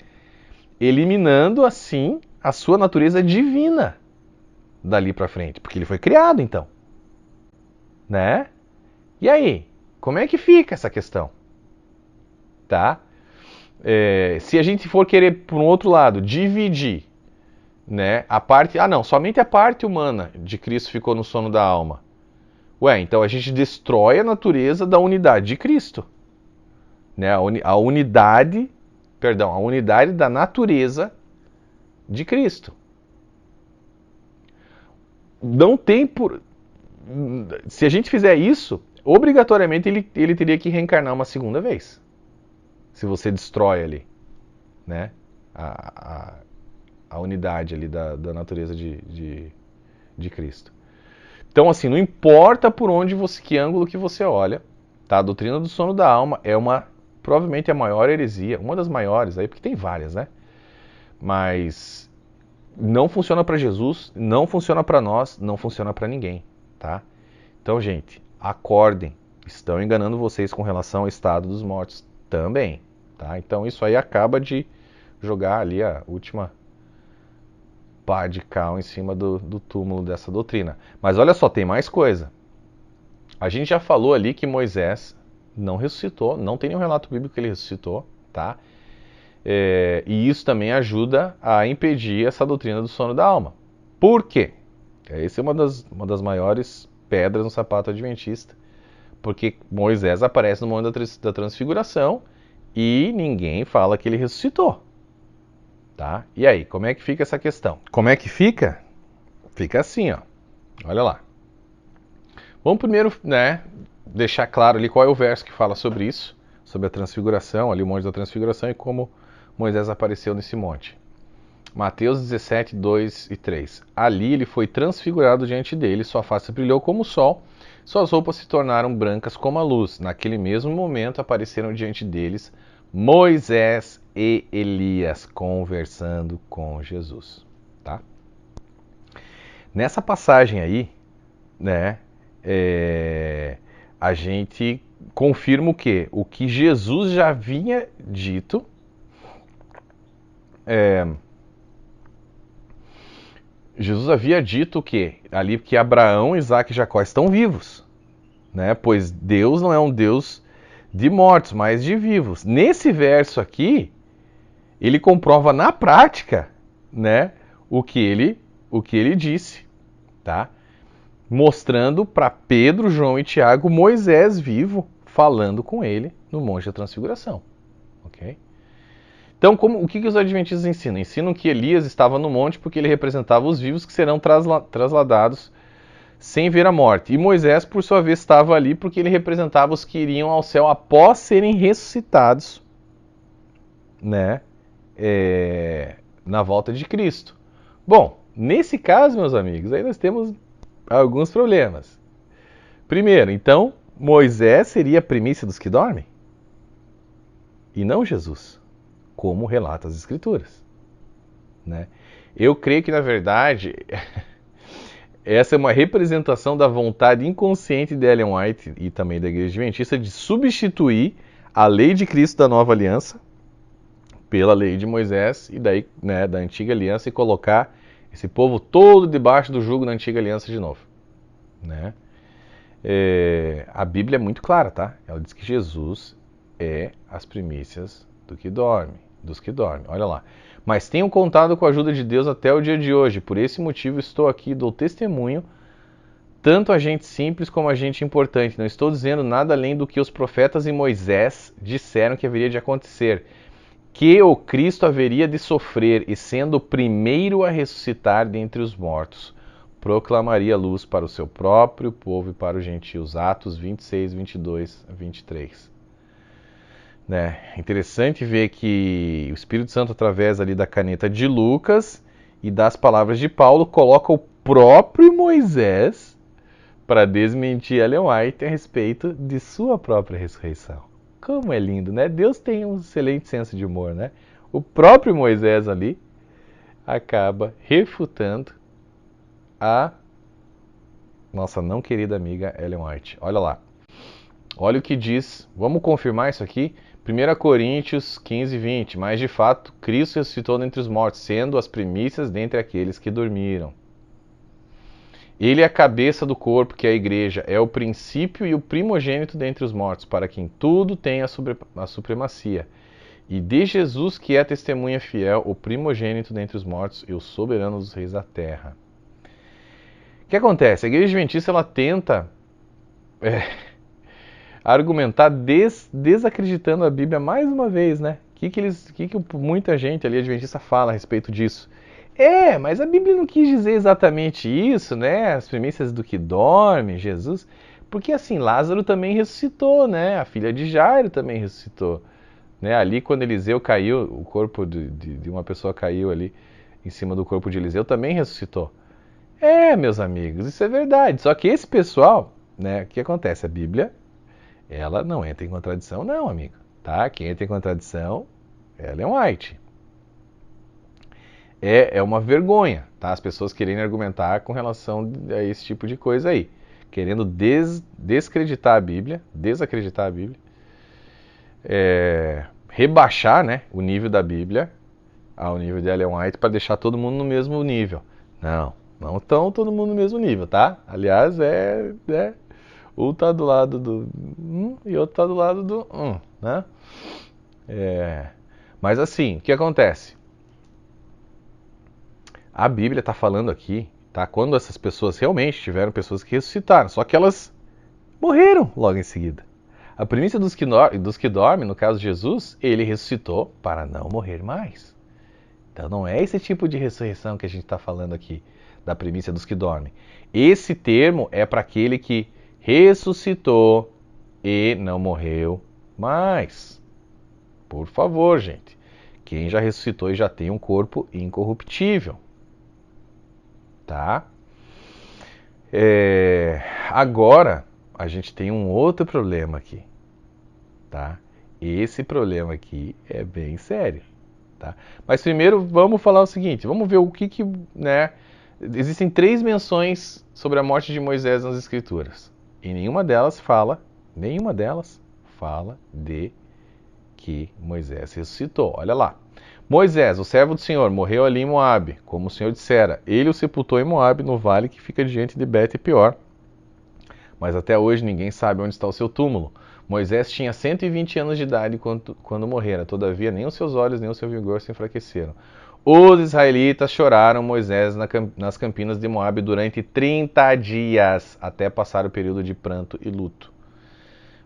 eliminando assim a sua natureza divina dali para frente, porque ele foi criado então, né? E aí, como é que fica essa questão? Tá? Se a gente for querer por um outro lado dividir, né, a parte, somente a parte humana de Cristo ficou no sono da alma. Então a gente destrói a natureza da unidade de Cristo, né? A unidade da natureza de Cristo. Não tem por, se a gente fizer isso, obrigatoriamente ele teria que reencarnar uma segunda vez. Se você destrói ali, né, a unidade ali da natureza de Cristo. Então, assim, não importa por onde que ângulo que você olha, tá? A doutrina do sono da alma é provavelmente a maior heresia, uma das maiores aí, porque tem várias, né? Mas não funciona para Jesus, não funciona para nós, não funciona para ninguém, tá? Então, gente, acordem. Estão enganando vocês com relação ao estado dos mortos também, tá? Então, isso aí acaba de jogar ali a última pá de cal em cima do túmulo dessa doutrina. Mas olha só, tem mais coisa. A gente já falou ali que Moisés não ressuscitou, não tem nenhum relato bíblico que ele ressuscitou, tá? E isso também ajuda a impedir essa doutrina do sono da alma. Por quê? Essa é uma das maiores pedras no sapato adventista, porque Moisés aparece no momento da transfiguração e ninguém fala que ele ressuscitou. Tá? E aí, como é que fica essa questão? Como é que fica? Fica assim, ó. Olha lá. Vamos primeiro, né, deixar claro ali qual é o verso que fala sobre isso, sobre a transfiguração, ali o monte da transfiguração e como Moisés apareceu nesse monte. Mateus 17, 2 e 3. Ali ele foi transfigurado diante dele, sua face brilhou como o sol, suas roupas se tornaram brancas como a luz. Naquele mesmo momento apareceram diante deles Moisés e Elias conversando com Jesus, tá? Nessa passagem aí, né, a gente confirma o quê? O que Jesus já havia dito, Jesus havia dito o quê? Ali que Abraão, Isaac e Jacó estão vivos, né? Pois Deus não é um Deus de mortos, mas de vivos. Nesse verso aqui, ele comprova na prática, né, o que ele disse, tá? Mostrando para Pedro, João e Tiago Moisés vivo falando com ele no Monte da Transfiguração, ok? Então, o que os adventistas ensinam? Ensinam que Elias estava no monte porque ele representava os vivos que serão trasladados sem ver a morte. E Moisés, por sua vez, estava ali porque ele representava os que iriam ao céu após serem ressuscitados, né, na volta de Cristo. Bom, nesse caso, meus amigos, aí nós temos alguns problemas. Primeiro, então, Moisés seria a primícia dos que dormem? E não Jesus, como relata as Escrituras, né? Eu creio que, na verdade, essa é uma representação da vontade inconsciente de Ellen White e também da Igreja Adventista de substituir a lei de Cristo da Nova Aliança pela lei de Moisés e daí, né, da Antiga Aliança e colocar esse povo todo debaixo do jugo da Antiga Aliança de novo, né? A Bíblia é muito clara, tá? Ela diz que Jesus é as primícias dos que dormem. Olha lá. Mas tenho contado com a ajuda de Deus até o dia de hoje. Por esse motivo estou aqui e dou testemunho, tanto a gente simples como a gente importante. Não estou dizendo nada além do que os profetas e Moisés disseram que haveria de acontecer. Que o Cristo haveria de sofrer e, sendo o primeiro a ressuscitar dentre os mortos, proclamaria luz para o seu próprio povo e para os gentios. Atos 26, 22 a 23. Né? Interessante ver que o Espírito Santo, através ali da caneta de Lucas e das palavras de Paulo, coloca o próprio Moisés para desmentir Ellen White a respeito de sua própria ressurreição. Como é lindo, né? Deus tem um excelente senso de humor, né? O próprio Moisés ali acaba refutando a nossa não querida amiga Ellen White. Olha lá. Olha o que diz. Vamos confirmar isso aqui? 1 Coríntios 15, 20. Mas de fato, Cristo ressuscitou dentre os mortos, sendo as primícias dentre aqueles que dormiram. Ele é a cabeça do corpo, que é a igreja, é o princípio e o primogênito dentre os mortos, para quem tudo tem a supremacia. E de Jesus, que é a testemunha fiel, o primogênito dentre os mortos e o soberano dos reis da terra. O que acontece? A Igreja Adventista ela tenta argumentar desacreditando a Bíblia mais uma vez, né? O que muita gente ali adventista fala a respeito disso? Mas a Bíblia não quis dizer exatamente isso, né? As primícias do que dorme, Jesus. Porque assim, Lázaro também ressuscitou, né? A filha de Jairo também ressuscitou. Né? Ali quando Eliseu caiu, o corpo de uma pessoa caiu ali em cima do corpo de Eliseu, também ressuscitou. Meus amigos, isso é verdade. Só que esse pessoal, né? O que acontece? A Bíblia, ela não entra em contradição, não, amigo. Tá? Quem entra em contradição é Ellen White. É uma vergonha, tá? As pessoas querendo argumentar com relação a esse tipo de coisa aí. Querendo desacreditar a Bíblia, rebaixar, né, o nível da Bíblia ao nível de Ellen White para deixar todo mundo no mesmo nível. Não estão todo mundo no mesmo nível, tá? Aliás, um tá do lado do e outro tá do lado do né? Mas assim, o que acontece? A Bíblia está falando aqui, tá? Quando essas pessoas realmente tiveram pessoas que ressuscitaram, só que elas morreram logo em seguida. A primícia dos que dormem, no caso de Jesus, ele ressuscitou para não morrer mais. Então não é esse tipo de ressurreição que a gente está falando aqui, da primícia dos que dormem. Esse termo é para aquele que ressuscitou e não morreu mais. Por favor, gente. Quem já ressuscitou e já tem um corpo incorruptível. Tá? Agora, a gente tem um outro problema aqui. Tá? Esse problema aqui é bem sério. Tá? Mas primeiro vamos falar o seguinte, vamos ver o que né? Existem 3 menções sobre a morte de Moisés nas Escrituras. E nenhuma delas fala de que Moisés ressuscitou. Olha lá. Moisés, o servo do Senhor, morreu ali em Moabe, como o Senhor dissera. Ele o sepultou em Moabe, no vale que fica diante de Bet-peor. Mas até hoje ninguém sabe onde está o seu túmulo. Moisés tinha 120 anos de idade quando morrera. Todavia, nem os seus olhos, nem o seu vigor se enfraqueceram. Os israelitas choraram Moisés nas campinas de Moabe durante 30 dias, até passar o período de pranto e luto.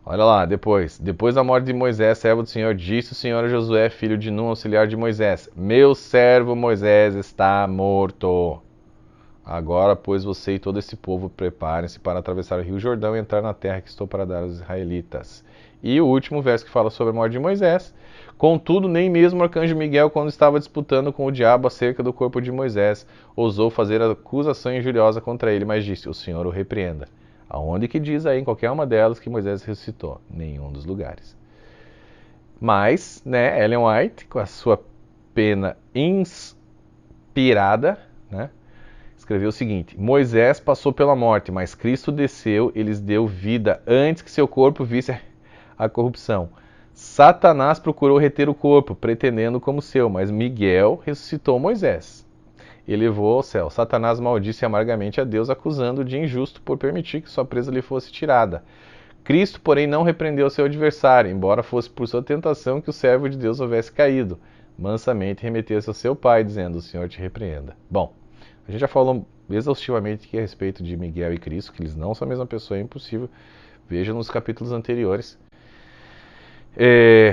Olha lá, depois da morte de Moisés, servo do Senhor, disse o Senhor a Josué, filho de Nun, auxiliar de Moisés: meu servo Moisés está morto. Agora, pois, você e todo esse povo preparem-se para atravessar o rio Jordão e entrar na terra que estou para dar aos israelitas. E o último verso que fala sobre a morte de Moisés. Contudo, nem mesmo o arcanjo Miguel, quando estava disputando com o diabo acerca do corpo de Moisés, ousou fazer acusação injuriosa contra ele, mas disse: o Senhor o repreenda. Aonde que diz aí, em qualquer uma delas, que Moisés ressuscitou? Nenhum dos lugares. Mas, né, Ellen White, com a sua pena inspirada, né, escreveu o seguinte: Moisés passou pela morte, mas Cristo desceu e lhes deu vida antes que seu corpo visse a corrupção. Satanás procurou reter o corpo, pretendendo como seu, mas Miguel ressuscitou Moisés e levou ao céu. Satanás maldisse amargamente a Deus, acusando-o de injusto por permitir que sua presa lhe fosse tirada. Cristo, porém, não repreendeu seu adversário, embora fosse por sua tentação que o servo de Deus houvesse caído. Mansamente remeteu-se ao seu pai, dizendo: o Senhor te repreenda. Bom, a gente já falou exaustivamente aqui a respeito de Miguel e Cristo, que eles não são a mesma pessoa, é impossível. Veja nos capítulos anteriores.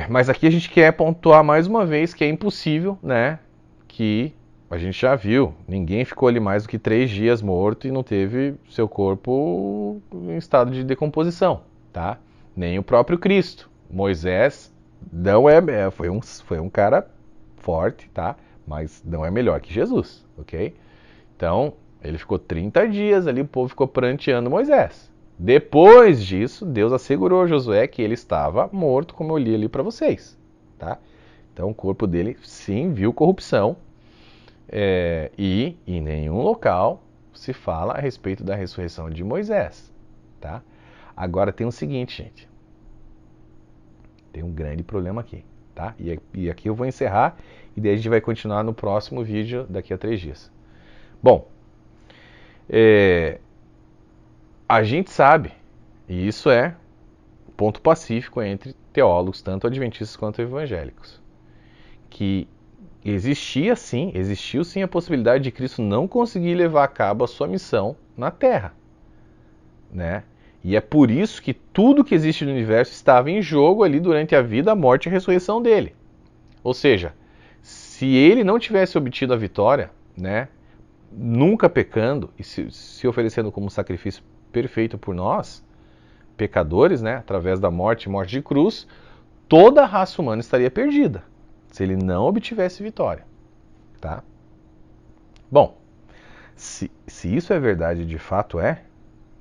Mas aqui a gente quer pontuar mais uma vez que é impossível, né? Que a gente já viu, ninguém ficou ali mais do que 3 dias morto e não teve seu corpo em estado de decomposição, tá? Nem o próprio Cristo. Moisés não foi um cara forte, tá? Mas não é melhor que Jesus, ok? Então, ele ficou 30 dias ali, o povo ficou pranteando Moisés. Depois disso, Deus assegurou a Josué que ele estava morto, como eu li ali para vocês, tá? Então, o corpo dele, sim, viu corrupção, e em nenhum local se fala a respeito da ressurreição de Moisés, tá? Agora tem o seguinte, gente. Tem um grande problema aqui, tá? E aqui eu vou encerrar e daí a gente vai continuar no próximo vídeo daqui a 3 dias. Bom, a gente sabe, e isso é ponto pacífico entre teólogos, tanto adventistas quanto evangélicos, que existiu sim a possibilidade de Cristo não conseguir levar a cabo a sua missão na Terra, né? E é por isso que tudo que existe no universo estava em jogo ali durante a vida, a morte e a ressurreição dele. Ou seja, se ele não tivesse obtido a vitória, né, nunca pecando e se oferecendo como sacrifício perfeito por nós, pecadores, né, através da morte de cruz, toda a raça humana estaria perdida, se ele não obtivesse vitória, tá? Bom, se isso é verdade, de fato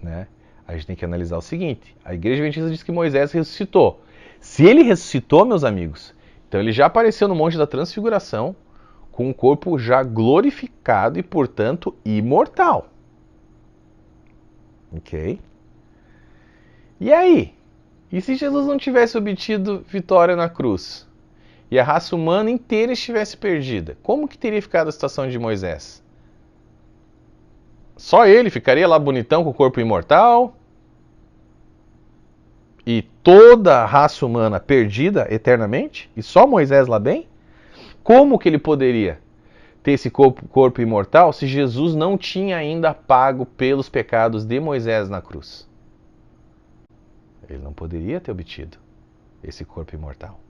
né, a gente tem que analisar o seguinte: a Igreja Adventista diz que Moisés ressuscitou. Se ele ressuscitou, meus amigos, então ele já apareceu no Monte da Transfiguração com um corpo já glorificado e, portanto, imortal. Ok? E aí? E se Jesus não tivesse obtido vitória na cruz? E a raça humana inteira estivesse perdida? Como que teria ficado a situação de Moisés? Só ele ficaria lá bonitão com o corpo imortal? E toda a raça humana perdida eternamente? E só Moisés lá bem? Como que ele poderia ter esse corpo imortal se Jesus não tinha ainda pago pelos pecados de Moisés na cruz? Ele não poderia ter obtido esse corpo imortal.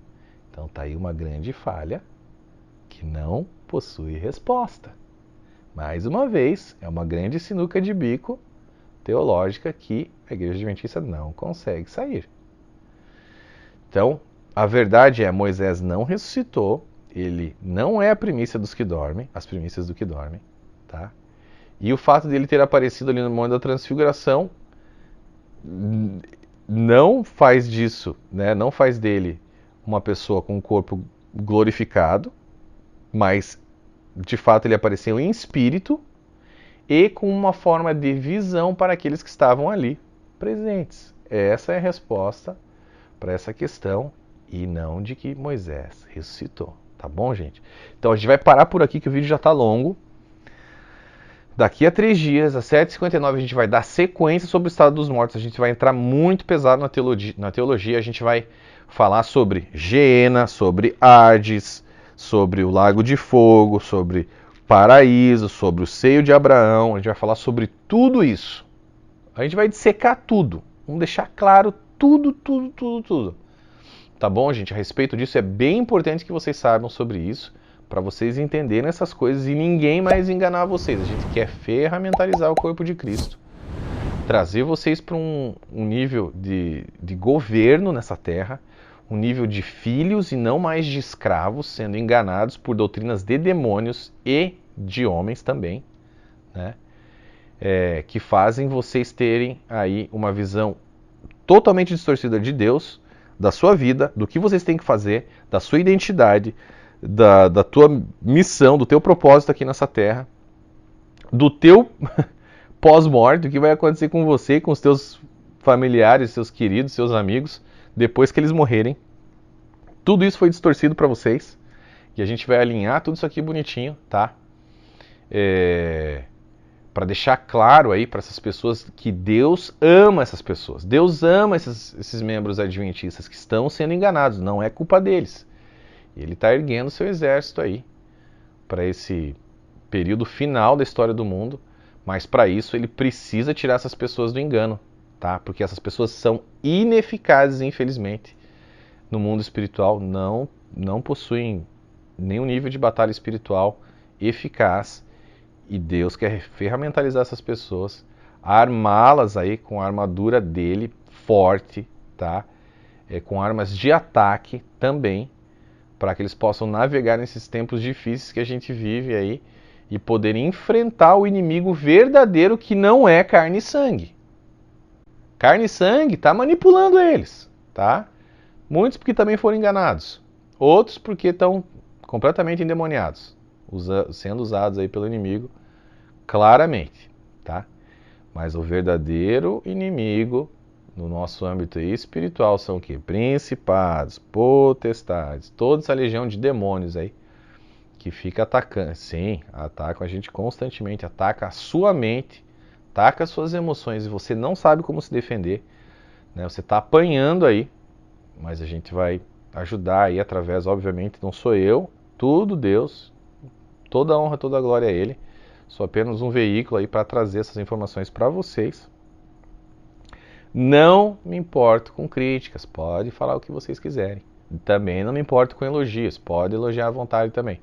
Então está aí uma grande falha que não possui resposta. Mais uma vez, é uma grande sinuca de bico teológica que a Igreja Adventista não consegue sair. Então, a verdade é, Moisés não ressuscitou, ele não é a primícia dos que dormem, as primícias do que dormem, tá? E o fato dele ter aparecido ali no Monte da Transfiguração não faz disso, né, não faz dele uma pessoa com um corpo glorificado, mas de fato ele apareceu em espírito e com uma forma de visão para aqueles que estavam ali presentes. Essa é a resposta para essa questão e não de que Moisés ressuscitou. Tá bom, gente? Então a gente vai parar por aqui que o vídeo já está longo. Daqui a 3 dias, às 7h59, a gente vai dar sequência sobre o estado dos mortos. A gente vai entrar muito pesado na teologia. A gente vai falar sobre Geena, sobre Hades, sobre o Lago de Fogo, sobre paraíso, sobre o seio de Abraão. A gente vai falar sobre tudo isso. A gente vai dissecar tudo. Vamos deixar claro tudo. Tá bom, gente? A respeito disso, é bem importante que vocês saibam sobre isso, para vocês entenderem essas coisas e ninguém mais enganar vocês. A gente quer ferramentalizar o corpo de Cristo, trazer vocês para um nível de governo nessa terra, um nível de filhos e não mais de escravos, sendo enganados por doutrinas de demônios e de homens também, né? Que fazem vocês terem aí uma visão totalmente distorcida de Deus, da sua vida, do que vocês têm que fazer, da sua identidade, da tua missão, do teu propósito aqui nessa terra, do teu pós-morte, o que vai acontecer com você e com os teus familiares, seus queridos, seus amigos, depois que eles morrerem. Tudo isso foi distorcido para vocês e a gente vai alinhar tudo isso aqui bonitinho, tá? Para deixar claro aí para essas pessoas que Deus ama essas pessoas. Deus ama esses membros adventistas que estão sendo enganados, não é culpa deles. Ele está erguendo seu exército aí para esse período final da história do mundo, mas para isso ele precisa tirar essas pessoas do engano, tá? Porque essas pessoas são ineficazes, infelizmente, no mundo espiritual, não possuem nenhum nível de batalha espiritual eficaz. E Deus quer ferramentalizar essas pessoas, armá-las aí com a armadura dele, forte, tá? Com armas de ataque também, para que eles possam navegar nesses tempos difíceis que a gente vive aí e poderem enfrentar o inimigo verdadeiro que não é carne e sangue. Carne e sangue está manipulando eles, tá? Muitos porque também foram enganados, outros porque estão completamente endemoniados, sendo usados aí pelo inimigo claramente, tá? Mas o verdadeiro inimigo no nosso âmbito espiritual são o quê? Principados, potestades, toda essa legião de demônios aí que fica atacando. Sim, atacam a gente constantemente, ataca a sua mente, ataca as suas emoções e você não sabe como se defender, né? Você está apanhando aí, mas a gente vai ajudar aí através, obviamente, não sou eu, tudo Deus, toda a honra, toda a glória a Ele. Sou apenas um veículo aí para trazer essas informações para vocês. Não me importo com críticas, pode falar o que vocês quiserem. Também não me importo com elogios, pode elogiar à vontade também.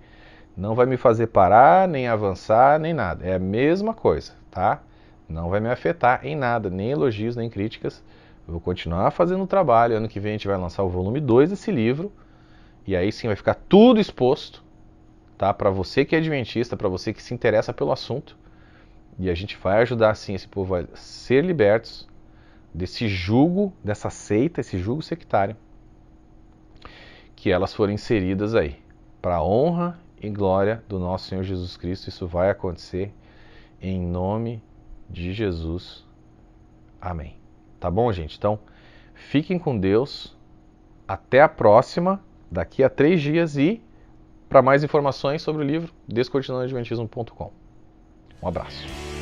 Não vai me fazer parar, nem avançar, nem nada. É a mesma coisa, tá? Não vai me afetar em nada, nem elogios, nem críticas. Eu vou continuar fazendo o trabalho. Ano que vem a gente vai lançar o volume 2 desse livro. E aí sim vai ficar tudo exposto, tá? Para você que é adventista, para você que se interessa pelo assunto. E a gente vai ajudar sim esse povo a ser libertos desse jugo, dessa seita, esse jugo sectário, que elas foram inseridas aí, para a honra e glória do nosso Senhor Jesus Cristo. Isso vai acontecer em nome de Jesus. Amém. Tá bom, gente? Então, fiquem com Deus. Até a próxima, daqui a 3 dias. E para mais informações sobre o livro, descortinandoadventismo.com. Um abraço.